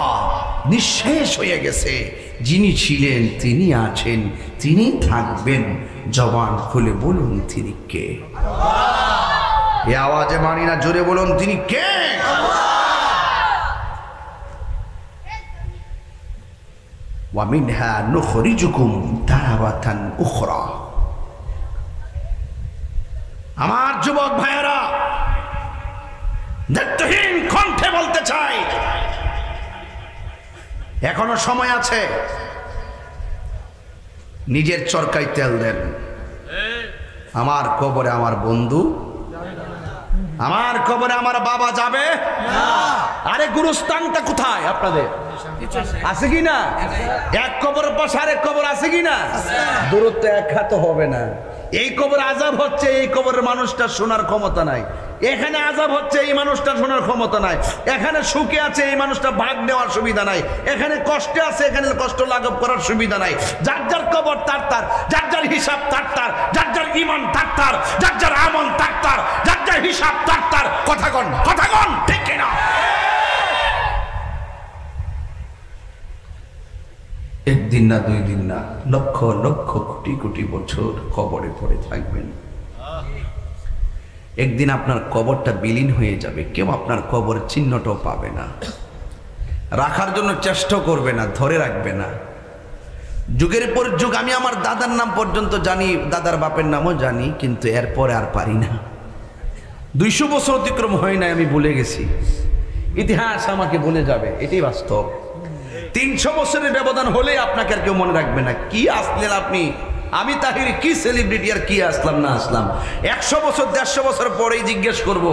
নিঃশেষ হয়ে গেছে। যিনি ছিলেন, তিনি আছেন, তিনি থাকবেন। জবান খুলে বলুন তিনি কে? এ আওয়াজে মানি না, জোরে বলুন তিনি কে? ওয়া মিনহা নুখরিজুকুম তারাতান উখরা। আমার যুবক ভাইয়েরা, দায়িত্বহীন কণ্ঠে বলতে চাই, এখনো সময় আছে। নিজের চরকায় তেল দেন। আমার কবরে আমার বন্ধু, আমার কবরে আমার বাবা যাবে না। আরে গুরুস্থানটা কোথায় আপনাদের? আছে কি না? এক কবরের পাশে আরেক কবর আছে কি না? দূরত্ব এক হাত হবে না। এই কবর আযাব হচ্ছে, এই কবরের মানুষটা শোনার ক্ষমতা নাই। এখানে আযাব হচ্ছে, এই মানুষটা শোনার ক্ষমতা নাই। এখানে সুখে আছে, এই মানুষটা ভাগ নেওয়ার সুবিধা নাই। এখানে কষ্টে আছে, এখানে কষ্ট লাঘব করার সুবিধা নাই। যার যার কবর তার তার, যার যার হিসাব তার তার, যার যার ঈমান তার তার, যার যার আমল তার তার, যার যার হিসাব তার তার। কথা কন, কথা কন, ঠিক কিনা? একদিন না, দুই দিন না, লক্ষ লক্ষ কোটি কোটি বছর কবরে পড়ে থাকবেন। একদিন আপনার কবরটা বিলীন হয়ে যাবে, কেউ আপনার কবর চিহ্নটাও পাবে না, রাখার জন্য চেষ্টা করবে না, ধরে রাখবে না। যুগের পর যুগ আমি আমার দাদার নাম পর্যন্ত জানি, দাদার বাপের নামও জানি, কিন্তু এরপরে আর পারি না। 200 বছর অতিক্রম হয় নাই, আমি ভুলে গেছি। ইতিহাস আমাকে বলে যাবে, এটাই বাস্তব। 300 বছরের ব্যবধান হলে আপনাকে আর কেউ মনে রাখবে না। কি আসলেন আপনি? আমি তাহির কি সেলিব্রিটি, আর কি আসলাম না আসলাম? 100 বছর 150 বছর পরেই জিজ্ঞেস করব,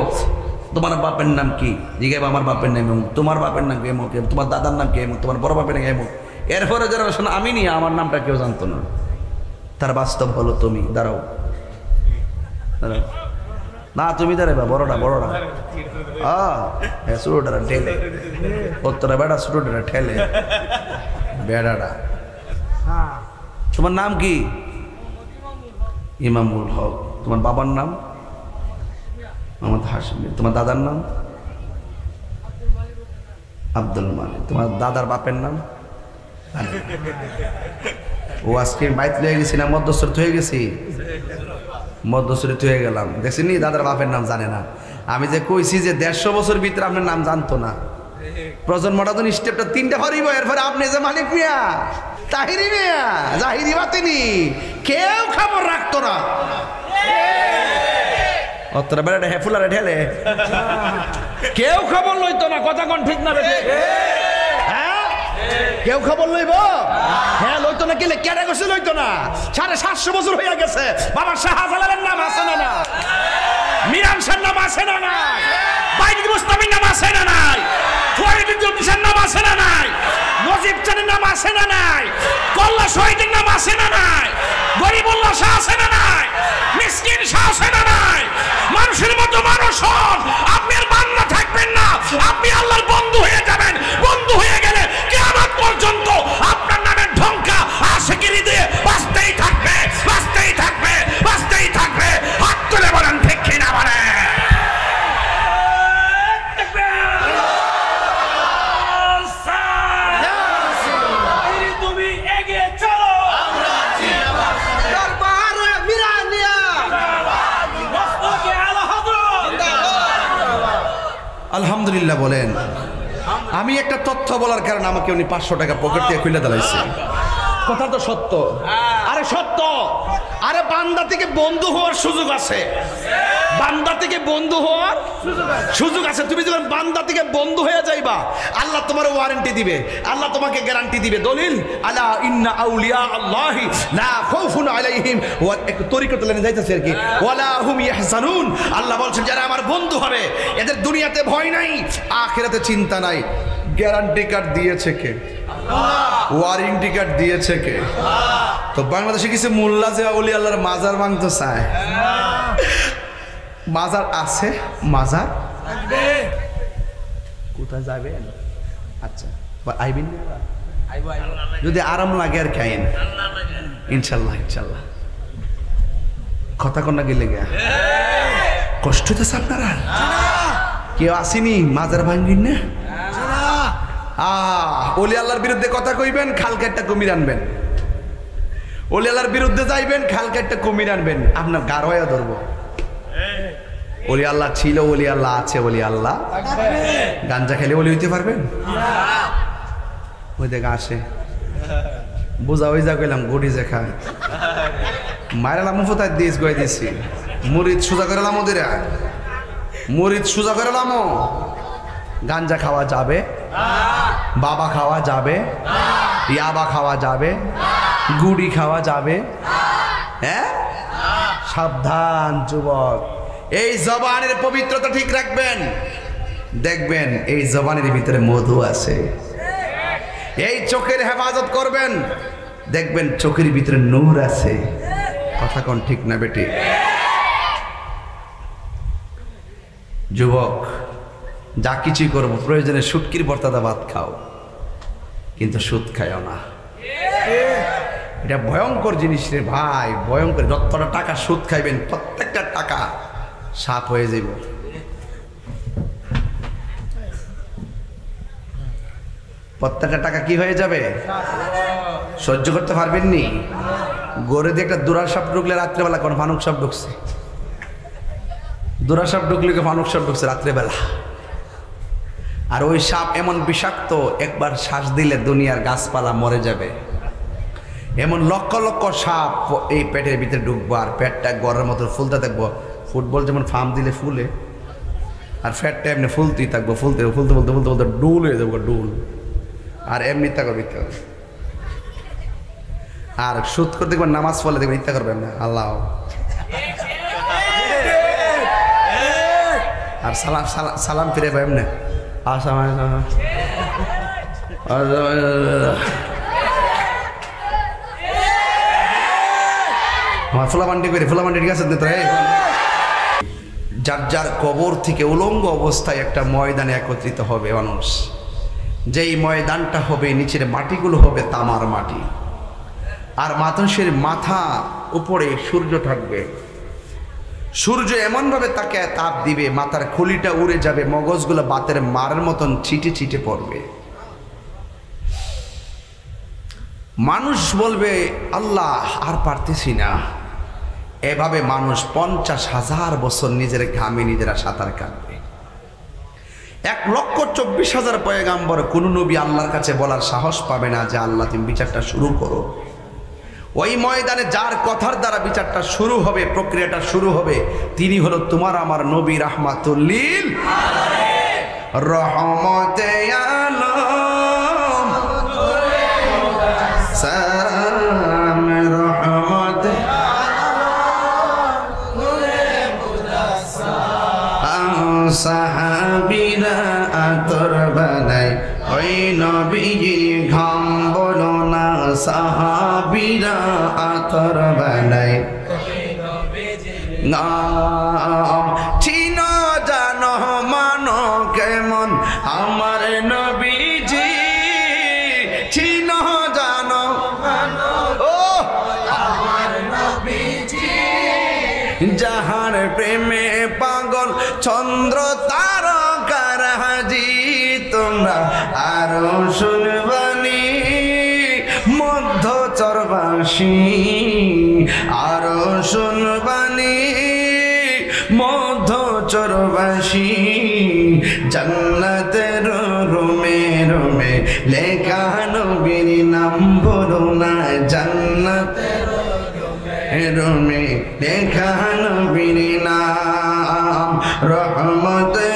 তোমার বাপের নাম কি? জিজ্ঞাসা, আমার বাপের নাম এমন। তোমার বাপের নাম কি? এমন। তোমার দাদার নাম কি? এমন। তোমার বড় বাপের নাম এমন। এরপরে যারা শোনা আমি নিয়ে, আমার নামটা কেউ জানতো না। তার বাস্তব হলো তুমি। দাঁড়াও, দাঁড়াও না, তুমি দাঁড়াবা, বড়টা বড়টা। হ্যাঁ, ছোটটা ঠেলে, ওত্তরা বেড়া ছোটটা ঠেলে বেড়াটা। তোমার নাম কি? ইমামুল হক। তোমার বাবার নাম? মোহাম্মদ হাশমি। তোমার দাদার নাম? আব্দুল মালিক। তোমার দাদার বাপের নাম? ও আজকে বাইত লয়ে গেছি না, মধ্যস্থরিত হয়ে গেছি, মধ্যস্থরিত হয়ে গেলাম। দেখছিনি, দাদার বাপের নাম জানে না। আমি যে কইছি যে 150 বছর ভিতরে আপনার নাম জানতো না। প্রজন্মটা তো স্টেপটা 3টা হরিব। এরপরে আপনি যে মালিক মিয়া, তাহিরি মিয়া, জাহিরি বাতিনি, কেউ খবর রাখতো না। অতটা বেড়াটা হেফুলারে ঢেলে কেউ খবর লইতো না। কথা কোন ঠিক না বেশি? হ্যাঁ, কেউ খবর লইব? হ্যাঁ, লইতো না। কেলে কেটে গেছে? লইতো না। 750 বছর হয়ে গেছে। বাবা শাহজালালের নাম আছে না না? মিরান শাহর নাম আছে না নাই? বাইজিদ মুস্তামির নাম আছে না নাই? ফরিদুল জুলফিসার নাম আছে না নাই? নজিব চাঁদের নাম আছে না নাই? কল্লা শহীদের নাম আছে না নাই? গরিবুল্লাহ শাহ আছে না নাই? মিসকিন শাহ আছে না নাই? মানুষের মতো মানুষ হন, আপনি আর বান্দা থাকবেন না, আপনি আল্লাহর বন্ধু হয়ে যাবেন। বন্ধু হয়ে গেলে কিয়ামত পর্যন্ত আপনার নামের ঢঙ্কা আশিকির দিয়ে বাজতেই থাকবে, বাজতেই থাকবে, বাজতেই থাকবে। হাত তুলে বলেন ঠিক কিনা বলেন? আলহামদুলিল্লাহ বলেন। আমি একটা তথ্য বলার কারণে আমাকে উনি 500 টাকা পকেট দিয়ে খুলে দিলাইছে। কথা তো সত্য। আরে সত্য। আরে বান্দা থেকে বন্ধু হওয়ার সুযোগ আছে, বান্দা থেকে বন্ধু হওয়ার সুযোগ আছে। তুমি যখন বান্দা থেকে বন্ধু হয়ে যাইবা, আল্লাহ তোমার ওয়ারেন্টি দিবে, আল্লাহ তোমাকে গ্যারান্টি দিবে। দলিল, আলা ইন্না আউলিয়া আল্লাহি লা খাউফুন আলাইহিম ওয়া একটু তরিকতে লেনে যাইতেছে আর কি, ওয়ালা হুম ইয়াহজানুন। আল্লাহ বলছেন যারা আমার বন্ধু হবে এদের দুনিয়াতে ভয় নাই, আখিরাতে চিন্তা নাই। গ্যারান্টি কার্ড দিয়েছে কে? আল্লাহ। ওয়ারেন্টি কার্ড দিয়েছে কে? আল্লাহ। তো বাংলাদেশে কিছু মোল্লা যে ওলি আল্লাহর মাজার ভাঙতে চায়, মাজার আছে, মাজার কোথায় যাবেন? আচ্ছা আইবেন যদি আরাম লাগে আর খাইন, ইনশাল্লাহ ইনশাল্লাহ। কথা কন্যা গেলে গা কষ্ট হইতেছে আপনারা? কেউ আসেনি মাজার ভাঙ্গিন না? ওলি আল্লাহর বিরুদ্ধে কথা কইবেন, খালকে একটা কুমির আনবেন। ওলি আল্লাহর বিরুদ্ধে যাইবেন, খালকে একটা কুমির আনবেন, আপনার গারোয়া ধরবো। ওলি আল্লাহ ছিল, ওলি আল্লাহ আছে, ওলি আল্লাহ গাঞ্জা খেলে ওলি হইতে পারবেন? ওই দেখা আসে বোঝা ওই যা কইলাম গড়ি যে খা মায়েরালাম ফোতায় দিস গয়ে দিছি মুরিদ সোজা করেলাম, ওদের মুরিদ সোজা করেলাম। গাঞ্জা খাওয়া যাবে, বাবা খাওয়া যাবে, ইয়াবা খাওয়া যাবে, গুড়ি খাওয়া যাবে? হ্যাঁ, সাবধান যুবক, এই জবানের পবিত্রতা ঠিক রাখবেন। দেখবেন এই জবানের ভিতরে মধু আছে। এই চোখের হেফাজত করবেন, দেখবেন চোখের ভিতরে নূর আছে। কথা কোন ঠিক না বেটি? যুবক, যা কিছুই করবো প্রয়োজনে শুটকির ভর্তাদা ভাত খাও, কিন্তু সুদ খাইও না। এটা ভয়ঙ্কর জিনিস রে ভাই, ভয়ঙ্কর। যতটা টাকা সুদ খাইবেন প্রত্যেকটা টাকা সাপ হয়ে যাইব। প্রত্যেকটা টাকা কি হয়ে যাবে? সহ্য করতে পারবেন নি? গড়ে দিয়ে একটা দুরা সাপ ঢুকলে রাত্রেবেলা কোন ফানুক সাপ ঢুকছে, দুরা সাপ ঢুকলে ফানুক সাপ ঢুকছে রাত্রেবেলা। আর ওই সাপ এমন বিষাক্ত, একবার শ্বাস দিলে দুনিয়ার গাছপালা মরে যাবে। এমন লক্ষ লক্ষ সাপ এই পেটের ভিতরে ঢুকবো, আর পেটটা গড়ের মতো ফুলতে থাকবো। ফুটবল যেমন ফার্ম দিলে ফুলে, আর ফ্যাটটা এমনি ফুলতেই থাকবো, ফুলতে ফুলতে বলতে বলতে বলতে ডুল হয়ে যাবো, ডুল। আর এমনি ইত্যা করবে, ইত্যা করবে। আর সুদ করে দেখবেন, নামাজ পড়লে দেখবেন ইত্যা করবেন না, আল্লাহ। আর সালাম সালাম ফিরে এমনি ফুলাবান্ডি করে, ফুলাবান্ডি ঠিক আছে। যার যার কবর থেকে উলঙ্গ অবস্থায় একটা ময়দানে একত্রিত হবে মানুষ। যেই ময়দানটা হবে, নিচের মাটিগুলো হবে তামার মাটি, আর মানুষের মাথা উপরে সূর্য থাকবে। সূর্য এমনভাবে তাকে তাপ দিবে, মাথার খুলিটা উড়ে যাবে, মগজগুলো বাতের মারের মতন ছিটে ছিটে পড়বে। মানুষ বলবে আল্লাহ আর পারতেছি না। এভাবে মানুষ 50,000 বছর নিজের ঘামে নিজেরা সাঁতার কাটবে। 1,24,000 পয়গাম্বর, কোন নবী আল্লাহর কাছে বলার সাহস পাবে না যে আল্লাহ তুমি বিচারটা শুরু করো। ওই ময়দানে যার কথার দ্বারা বিচারটা শুরু হবে, প্রক্রিয়াটা শুরু হবে, তিনি হলো তোমার আমার নবী রাহমাতুল লিল আলামিন, রহমতে আলম, সালাম রহমতে সাহাবীরা আতর বানাই ওই নবীজির ঘাম বলো না, সাহাবীরা আতর বানাই নাম চিনো জানো মানো কেমন আমার নবীজি, চিনো জানো ও আমার নবীজি, যাহার প্রেমে পাগল চন্দ্র তারকার হাজি, তোমরা আরো শুনবানি মধ্য চরবাসী, আরো শুনবানি মধ্য চরবাসী, জান্নাতের রুমে রুমে লেখা নবীর নাম বলো না, জান্নাতের রুমে লেখা নবীর নাম, রহমতে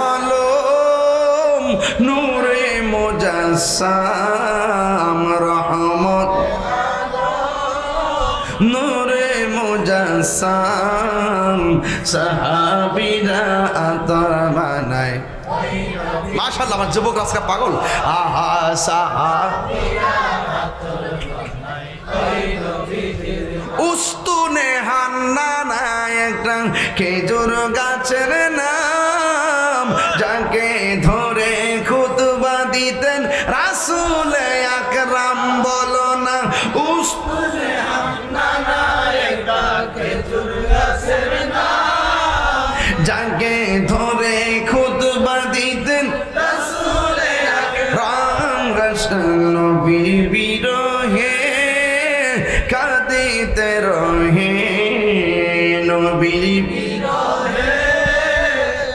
আলম নূরে মুজাসসাম, রহমত নূরে মুজাসসাম, সাহাবীরা আতর বানায়। মাশাআল্লাহ, আমার যুবক আজকে পাগল। আহা সাহাবীরা আতর বানায় ওই নবী খেজুর গাছের নাম, যাকে ধরে খুতবা দিতেন রাসূল আকরাম। বলো না উস্তাদে হামদানা একটা খেজুর গাছের নাম, যাকে ধরে খুতবা দিতেন রাসূল আকরাম। নবী বিরহে কাঁদিতে রহে, নবী বিরহে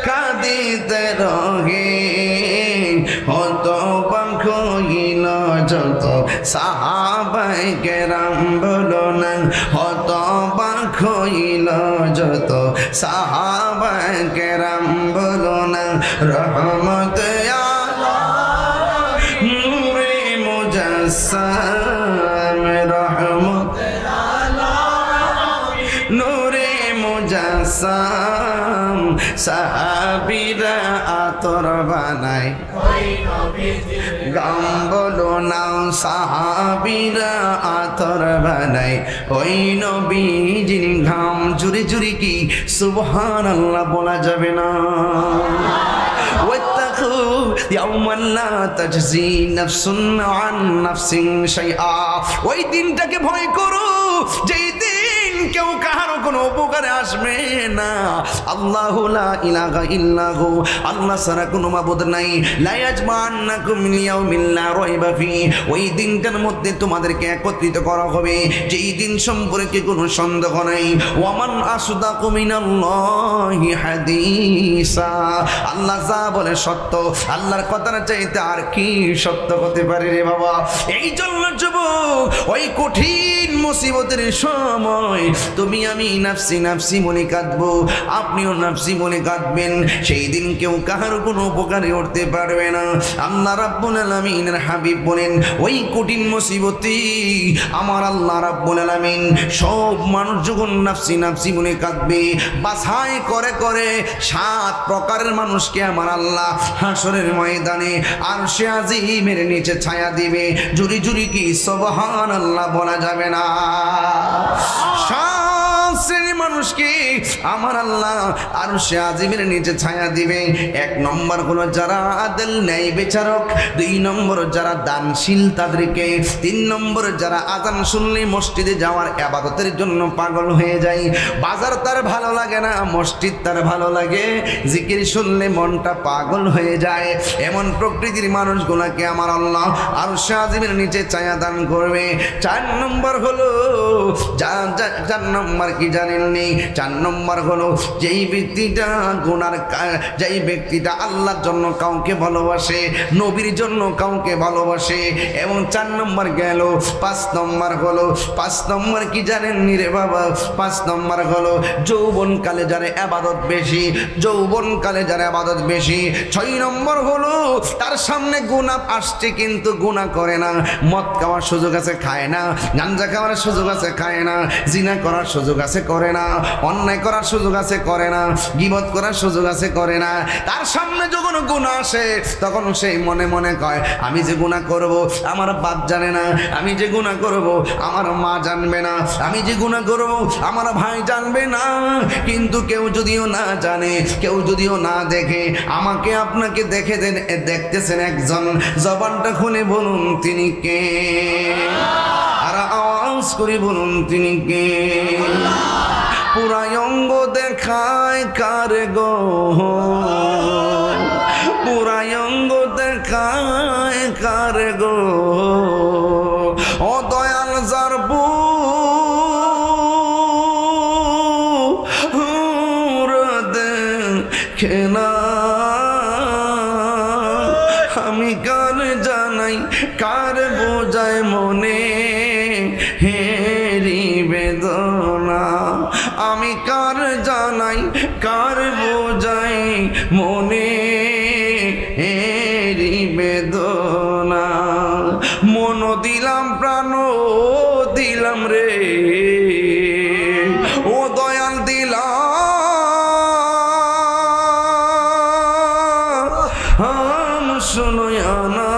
কাঁদিতে রহে। হতবাক হইল যত সাহাবায়ে কেরাম। বলো না হতবাক হইল যত সাহাবায়ে কেরাম। বলো না রহমত নূরে মুজাসসাম, রহমত নূরে মুজাসসাম। সাহাবীরা আতর বানায় গাম। বলো না সাহাবীরা আতর বানায় ওই নবীজির ঘাম। জুরি জুরি কি সুবহানাল্লাহ বলা যাবে না? ইয়াউমান লা তাজজি নাফসুন আন নাফসিন শাইআ। ওই দিনটাকে ভয় করো যেই দিন কেউ কারো কোনো উপকারে আসবে না। আল্লাহু লা ইলাহা ইল্লাহু, আল্লাহ ছাড়া কোনো মাবুদ নাই। লা ইয়াজমান্নাকুম লিয়াউমিন লা রাইবা ফি, ওই দিনটার মধ্যে তোমাদেরকে একত্রিত করা হবে যেই দিন সম্পর্কে কোনো সন্দেহ নাই। ওয়ামান আসদাকু মিনাল্লাহি হাদিসা, আল্লাহ যা বলে সত্য, আল্লাহর কথাটা চাইতে আর কি সত্য হতে পারে রে বাবা। এই জন্য যুবক ওই কঠিন মুসিবতের সময় তুমি আমি নাফসি নাফসি মনে কাঁদবো, আপনিও নাফসি মনে কাঁদবেন। সেই দিন কেউ কাহার কোনো উপকারে উঠতে পারবে না। আল্লাহ রাব্বুল আলামিনের হাবিব বলেন ওই কঠিন মুসিবতে আমার আল্লাহ রাব্বুল আলামিন সব মানুষ যখন নাফসি নাফসি মনে কাঁদবে, বাছাই করে করে 7 প্রকারের মানুষকে আমার আল্লাহ হাসরের ময়দানে আরশে আজিমের নিচে ছায়া দিবে। জুরি জুরি কি সুবহানাল্লাহ বলা যাবে না? 7 শ্রেণীর মানুষকে আমার আল্লাহ আরশে আজিমের নিচে ছায়া দিবে। 1 নম্বর হলো যারা আদল ন্যায় বিচারক, 2 নম্বর যারা দানশীল তাদেরকে, 3 নম্বর যারা আযান শুনলে মসজিদে যাওয়ার ইবাদতের জন্য পাগল হয়ে যায়। বাজার তার ভালো লাগে না, মসজিদ তার ভালো লাগে, জিকির শুনলে মনটা পাগল হয়ে যায়। এমন প্রকৃতির মানুষগুলোকে আমার আল্লাহ আরশে আজিমের নিচে ছায়া দান করবে। 4 নম্বর হলো 4 নম্বর কি জানেননি? 4 নম্বর হলো যেই ব্যক্তিটা যেই ব্যক্তিটা আল্লাহর জন্য কাউকে ভালোবাসে, নবীর জন্য কাউকে ভালোবাসে। এবং 4 নম্বর গেল। 5 নম্বর হলো 5 নম্বর কি জানেননি রে বাবা? 5 নম্বর হলো যৌবনকালে যারা ইবাদত বেশি, যৌবনকালে যারা ইবাদত বেশি। 6 নম্বর হলো তার সামনে গুনাহ আসছে কিন্তু গুনাহ করে না। মদ খাওয়ার সুযোগ আছে খায় না, গাঁজা খাওয়ার সুযোগ আছে খায় না, জিনা করার সুযোগ আছে করে না, অন্যায় করার সুযোগ আছে করে না, গীবত করার সুযোগ আছে করে না। তার সামনে যখন গুনাহ আসে তখন সেই মনে মনে কয় আমি যে গুনাহ করব আমার বাপ জানে না, আমি যে গুনাহ করব আমার মা জানবে না, আমি যে গুনাহ করব আমার ভাই জানবে না। কিন্তু কেউ যদিও না জানে, কেউ যদিও না দেখে, আমাকে আপনাকে দেখে দেখতেছেন একজন, জবানটা খুলে বলুন তিনি কে? আর আওয়াজ করে বলুন তিনি কে? পুরাই অঙ্গ দেখায় কার গো, পুরাই অঙ্গ দেখায় কার গো, ও দয়াল যার দেখে না, আমি কার জানাই কার বোঝায় মনে হেরি বেদনা, আমি কার জানাই কার বোঝাই মনে হেরি বেদনা। মন দিলাম প্রাণ দিলাম রে, ও দয়াল দিলাম শুনয়া না,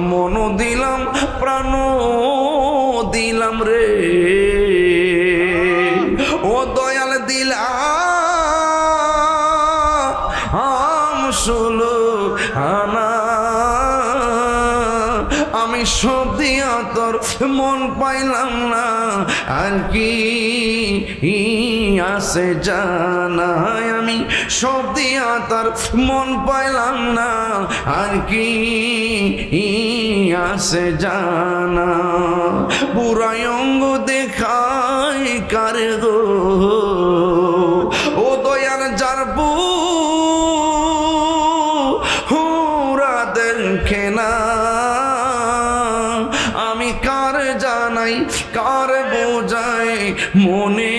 মন দিলাম প্রাণ দিলাম রে, ও দয়াল দিলাম জানা আমি সব দিয়া তোর মন পাইলাম না আর কি আছে জানা আমি সব দিয়া তোর মন পাইলাম না আর কি আছে জানা বুড়াই অঙ্গ দেখাই কার গো ও দয়ার যার হুরা দেখে না আমি কার জানাই কার বোঝাই মনে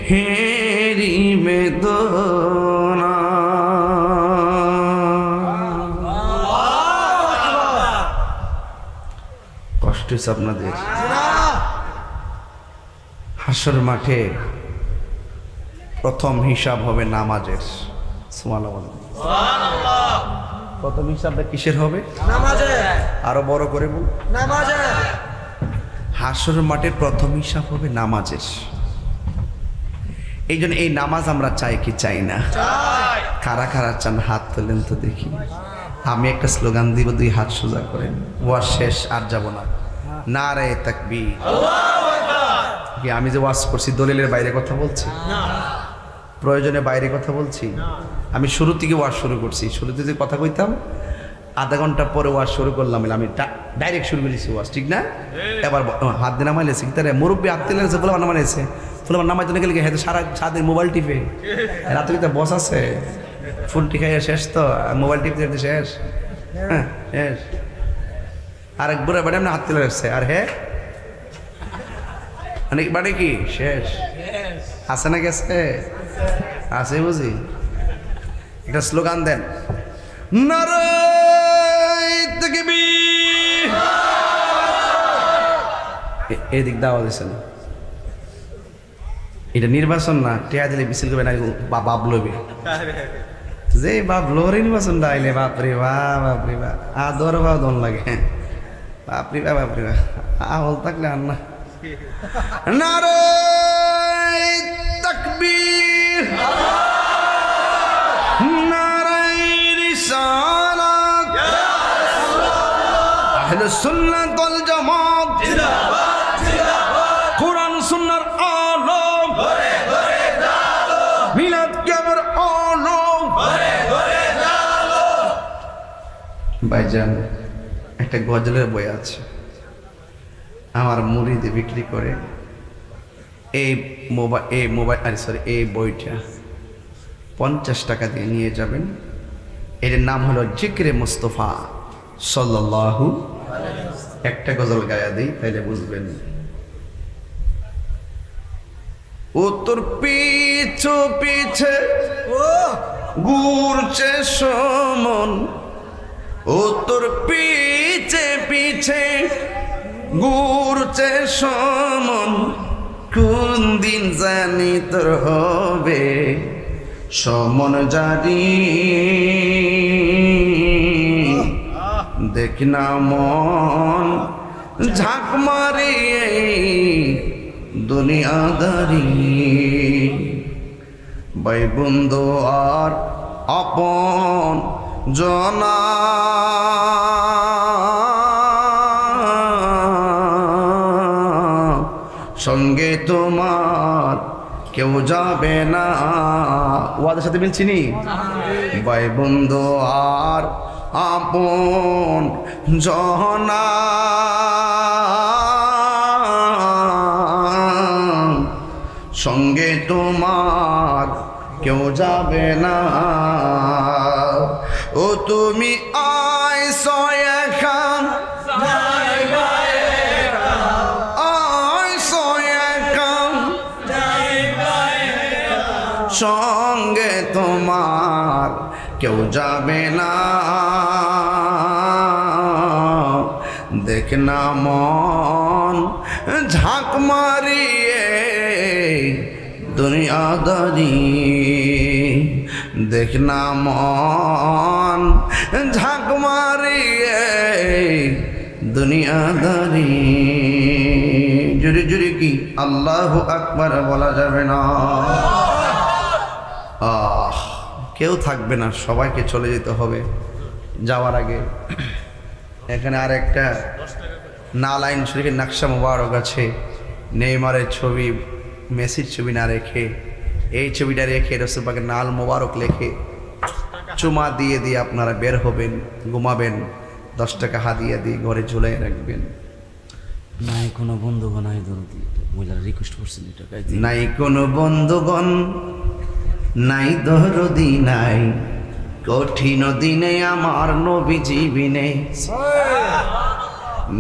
হেরি বেদনা কষ্ট হচ্ছে আপনাদের হাসর মাঠে প্রথম হিসাব হবে নামাজের সুবহানাল্লাহ প্রথম হিসাবটা কিসের হবে নামাজের আরো বড় করে বল নামাজের হাসর মাঠের প্রথম হিসাব হবে নামাজের এই জন্য এই নামাজ আমরা চাই কি চাই না কারা কারা চান হাত তোলেন তো দেখি আমি একটা স্লোগান দিব দুই হাত সোজা করেন ওয়াজ শেষ আর যাব না নারে তাকবীর আল্লাহু আকবার কি আমি যে ওয়াজ করছি দলিলের বাইরে কথা বলছি না প্রয়োজনে বাইরে কথা বলছি আমি শুরু থেকে ওয়াজ শুরু করছি শুরুতে যে কথা কইতাম আধা ঘন্টা পরে ওয়াজ শুরু করলাম আমি ডাইরেক্ট শুরু করেছি ওয়াজ ঠিক না এবার হাত দিয়ে নামাইলেছি তারে মুরব্বী হাত দিলে ফুলাবার নামাইছে ফুলাবার নামাইতে না গেলে হয়তো সারাদিন মোবাইল টিপে রাতে কি বস আছে ফুল টিকাইয়া শেষ তো মোবাইল টিপতে শেষ হ্যাঁ শেষ আরেক বুড়া বাড়ি আপনি হাত তুলে রাখছে আর হ্যাঁ অনেক বাড়ি কি শেষ আছে না গেছে আছে বুঝি একটা স্লোগান দেন নারে তাকবীর এদিক দাওয়া দিছে না এটা নির্বাচন না টিয়া দিলে মিছিল করবে না বাপ লবে যে বাপ লোরে নির্বাচন ডাইলে বাপরে বাপরে বা আদর বা দন লাগে বাপরে বাপরে বা আহল থাকলে আর না নারে তাকবীর নারে রিসালাত আহলে সুন্নাত ওয়াল জামাত জিন্দাবাদ জিন্দাবাদ কোরআন সুন্নাহর আলো ঘরে ঘরে জালো মিলাদ কিয়ামের আলো ঘরে ঘরে জালো ভাইজান একটা গজলের বই আছে আমার মুরিদে বিক্রি করে এই মোবাইল সরি এই বইটা 50 টাকা দিয়ে নিয়ে যাবেন এর নাম হলো জিকরে মুস্তাফা সাল্লাল্লাহু একটা গজল গায়া দেই তাইলে বুঝবেন ও তোর পিছু পিছে ঘুরছে সমন ও তোর পিছে পিছে ঘুরছে সমন কোন দিন জানি তোর হবে সমন জানি দেখ না মন ঝাঁক মারিয়ে দুনিয়াদারি ভাই বন্ধু আর আপন জনা সঙ্গে তোমার কেউ যাবে না ওদের সাথে মিলছি নি ভাই বন্ধু আর আপন জনা সঙ্গে তোমার কেউ যাবে না ও তুমি আইছো এখান সঙ্গে তোমার কেউ যাবে না দেখ না মন ঝাঁক মারিয়ে দুনিয়াদারি দেখ না মন ঝাঁক মারিয়ে দুনিয়াদারি জুড়ে জুড়ে কি আল্লাহু আকবার বলা যাবে না কেউ থাকবে না, সবাইকে চলে যেতে হবে। যাওয়ার আগে এখানে আর একটা নালাইন শরীফের নাকশা মোবারক আছে, নেইমারের ছবি, মেসির ছবি না রেখে এই ছবিটা রেখে রাসূল পাকের নাল মোবারক লেখে চুমা দিয়ে দিয়ে আপনারা বের হবেন, ঘুমাবেন। 10 টাকা হাদিয়া দিয়ে ঘরে ঝুলাই রাখবেন। নাই কোনো বন্ধুগণ আই দরদি মহিলারা রিকোয়েস্ট করছেন এটা গাইতে। নাই কোনো বন্ধুগণ, নাই দরদি, নাই কঠিন দিনে আমার নবীজি বিনে।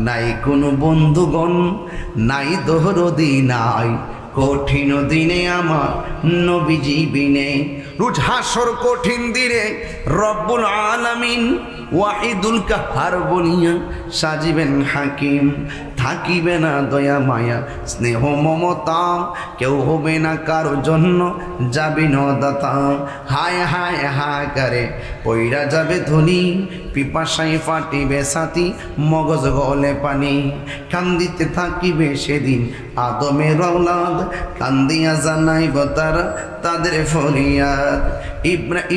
নাই কোনো বন্ধুগণ, নাই দরদি, নাই কঠিন দিনে আমার নবীজি বিনে। রোজ হাসর কঠিন দিনে রব্বুল আলামিন ওয়াহিদুল কাহার বলিয়া সাজিবেন হাকিম। থাকিবে না দয়া মায়া স্নেহ মমতা, কেউ হবে না কারো জন্য যাবি নদাতা। হায় হায় হায় করে পইরা যাবে ধনী, পিপাসায় ফাটিবে সাথী, মগজ গলে পানি। কান্দিতে থাকিবে সেদিন আদমের আওলাদ, কান্দিয়া জানাইব তারা তাদের ফরিয়াদ।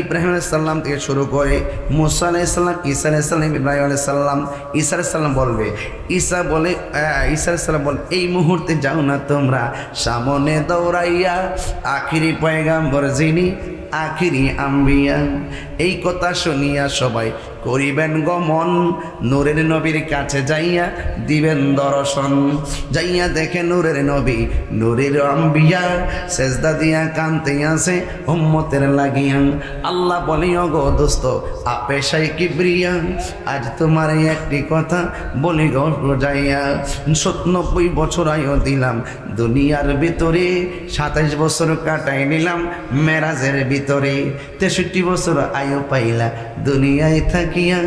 ইব্রাহিম আলাইহিস সালাম থেকে শুরু করে মুসা আলাইহিস সালাম, ঈসা আলাইহিস সালাম, ইব্রাহিম আলাইহিস সালাম, ঈসা আলাইহিস সালাম বলবে, ঈসা আলাইহিস সালাম বলে এই মুহূর্তে যাও না তোমরা সামনে দৌড়াইয়া, আখিরি পয়গাম্বর যিনি আখিরি আম্বিয়া। এই কথা শুনিয়া সবাই করিবেন গমন, নূরের নবীর কাছে যাইয়া দিবেন দর্শন। যাইয়া দেখে নূরের নবী নূরের আম্বিয়া সেজদা দিয়া কানতে আছে উম্মতের লাগিয়া। আল্লাহ বলি ওগো দোস্ত আপেশাই কিবরিয়া, আজ তোমার একটি কথা বলি গো যাইয়া। ৯৭ বছর আয়ু দিলাম দুনিয়ার ভিতরে, ২৭ বছর কাটাই নিলাম মেরাজের ভিতরে। ৬৩ বছর আয়ু পাইলা দুনিয়ায় থাকিয়া,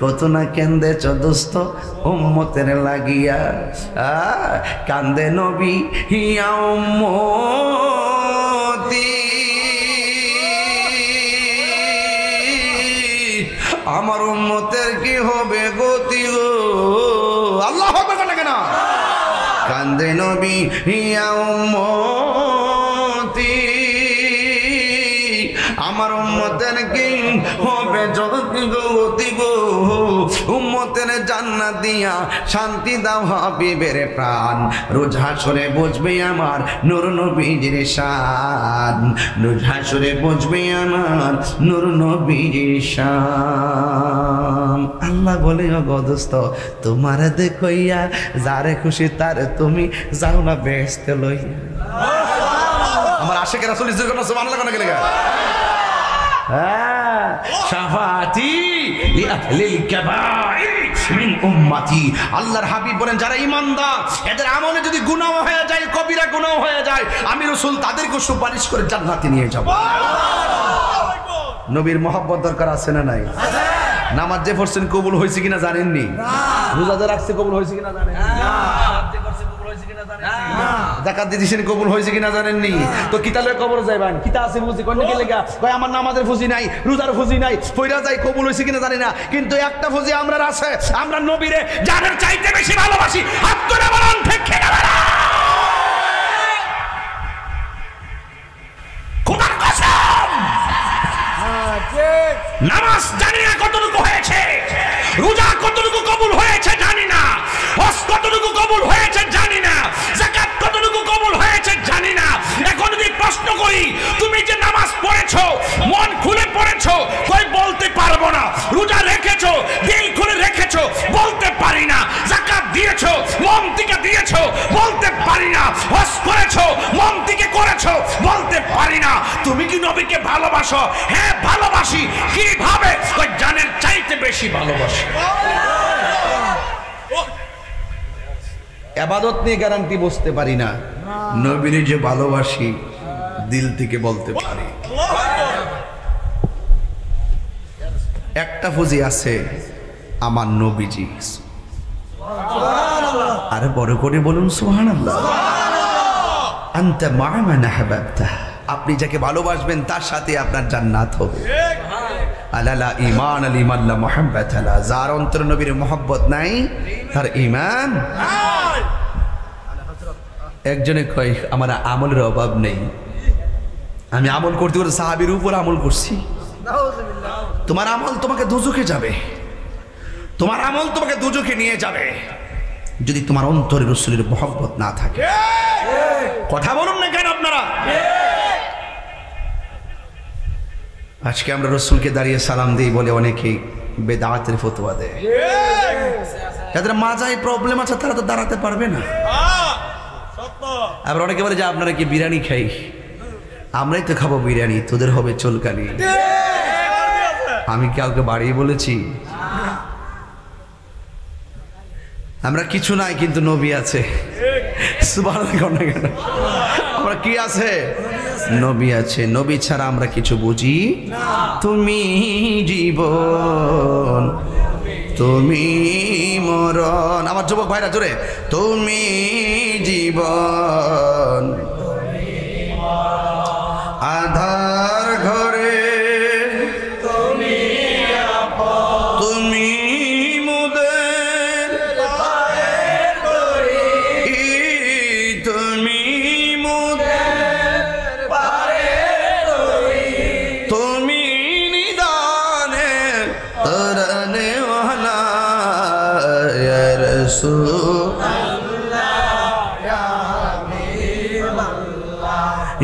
কত না কেন্দেছ দোস্ত উম্মতের লাগিয়া। কান্দে নবী হিয়া উম্মতি, আমার উম্মতের কি হবে গতি গো। আল্লাহ হবে না কেন? কান্দে নবী হিয়া উম্মতি, আমার উম্মতের কি হবে জগতি গতি গো। উম্মতের জান্নাত দিয়া শান্তি দাও হাবিবের প্রাণ, রোজ হাসরে বুঝবে আমার নূর নবীজির শান। রোজ হাসরে বুঝবে আমার নূর নবীজির শান। আল্লাহ বলে ওগো দোস্ত তোমার দেখইয়া যারে খুশি তার তুমি যাও না বেহেশতে লইয়া। আমার আশিক রাসূল সুবহানাল্লাহ কোন গেলে শাফাতি লিআহলিল কাবাইর মিন উম্মতি। আল্লাহর হাবিব বলেন যারা ঈমানদার এদের আমলে যদি গুনাহ হয়ে যায়, কবিরা গুনাহ হয়ে যায়, আমি রাসূল তাদেরকে সুপারিশ করে জান্নাতে নিয়ে যাব। নবীর মহব্বত দরকার আছে না নাই? নামাজ যে পড়ছেন কবুল হয়েছে কিনা জানেননি? রোজা যে রাখছে কবুল হয়েছে কিনা জানেননি? যাকাত দিয়েছেন কবুল হয়েছে কিনা জানেননি? তো কিতালে কবর যাইবেন, কিতা আছে বুঝি কোন দিকে লেখা কয় আমার নামাজের ফুজি নাই, রোজার ফুজি নাই, পয়রা যাই কবুল হয়েছে কিনা জানি না। কিন্তু একটা ফুজি আমরা আছে, আমরা নবীরে জানের চাইতে বেশি ভালোবাসি। হাত করে বলেন ঠিক কিনা বলেন। খোদার কসম নামাজ জানি না কতটুকু হয়েছে, রোজা কতটুকু কবুল হয়েছে জানি না, হজ কতটুকু কবুল হয়েছে জানি না, যাকাত কতটুকু কবুল হয়েছে জানি না। এখন যদি প্রশ্ন করি তুমি যে নামাজ পড়েছো মন খুলে পড়েছো, কই বলতে পারবো না। রোজা রেখেছো দিল খুলে রেখেছো, বলতে পারি না। যাকাত দিয়েছো মন থেকে দিয়েছো, বলতে পারি না। হজ করেছো মন থেকে করেছো, বলতে পারি না। তুমি কি নবীকে ভালোবাসো? হ্যাঁ ভালোবাসি। কিভাবে? কই জানের চাইতে বেশি ভালোবাসি। ইবাদত নিয়ে গ্যারান্টি বসতে পারি না, নবীর যে ভালোবাসি দিল থেকে বলতে পারি। একটা ফুজি আছে আমার নবীজি। আরে বড় করে বলুন সুবহানাল্লাহ। আনতা মা মান আহবাবতা, আপনি যাকে ভালোবাসবেন তার সাথে আপনার জান্নাত হবে। আলালা ঈমান আল ঈমান লা মুহাব্বাত আলা, যার অন্তরে নবীর মুহাব্বত নাই তার ঈমান। একজনে কয় আমার আমলের অভাব নেই, আমি আমল করতে করতে সাহাবীর উপর আমল করছি। তোমার আমল তোমাকে দুজকে যাবে, তোমার আমল তোমাকে দুজকে নিয়ে যাবে যদি তোমার অন্তরে রাসূলের মহব্বত না থাকে। কথা বলুন না কেন আপনারা? আজকে আমরা রাসূলকে দাঁড়িয়ে সালাম দিই বলে অনেকেই বেদাতের ফতোয়া দেয়। যাদের মাজায় প্রবলেম আছে তারা তো দাঁড়াতে পারবে না। আবার অনেকে বলে যে আপনারা কি বিরিয়ানি খাই, আমরাই তো খাবো বিরিয়ানি, তোদের হবে চুলকানি। আমি কাউকে বাড়িয়ে বলেছি? আমরা কিছু নাই কিন্তু নবী আছে। সুবহানাল্লাহ। আমরা কি আছে? নবী আছে। নবী ছাড়া আমরা কিছু বুঝি তুমি জীবন, তুমি মরণ। আমার যুবক ভাইরা জোরে, তুমি জীবন আধার ঘরে, তুমি মুদের তুমি মুদের তুমি নিদানে তরনে ওয়ালা ইয়া রাসূল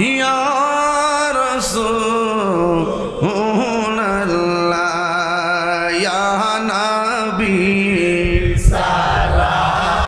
ইয়া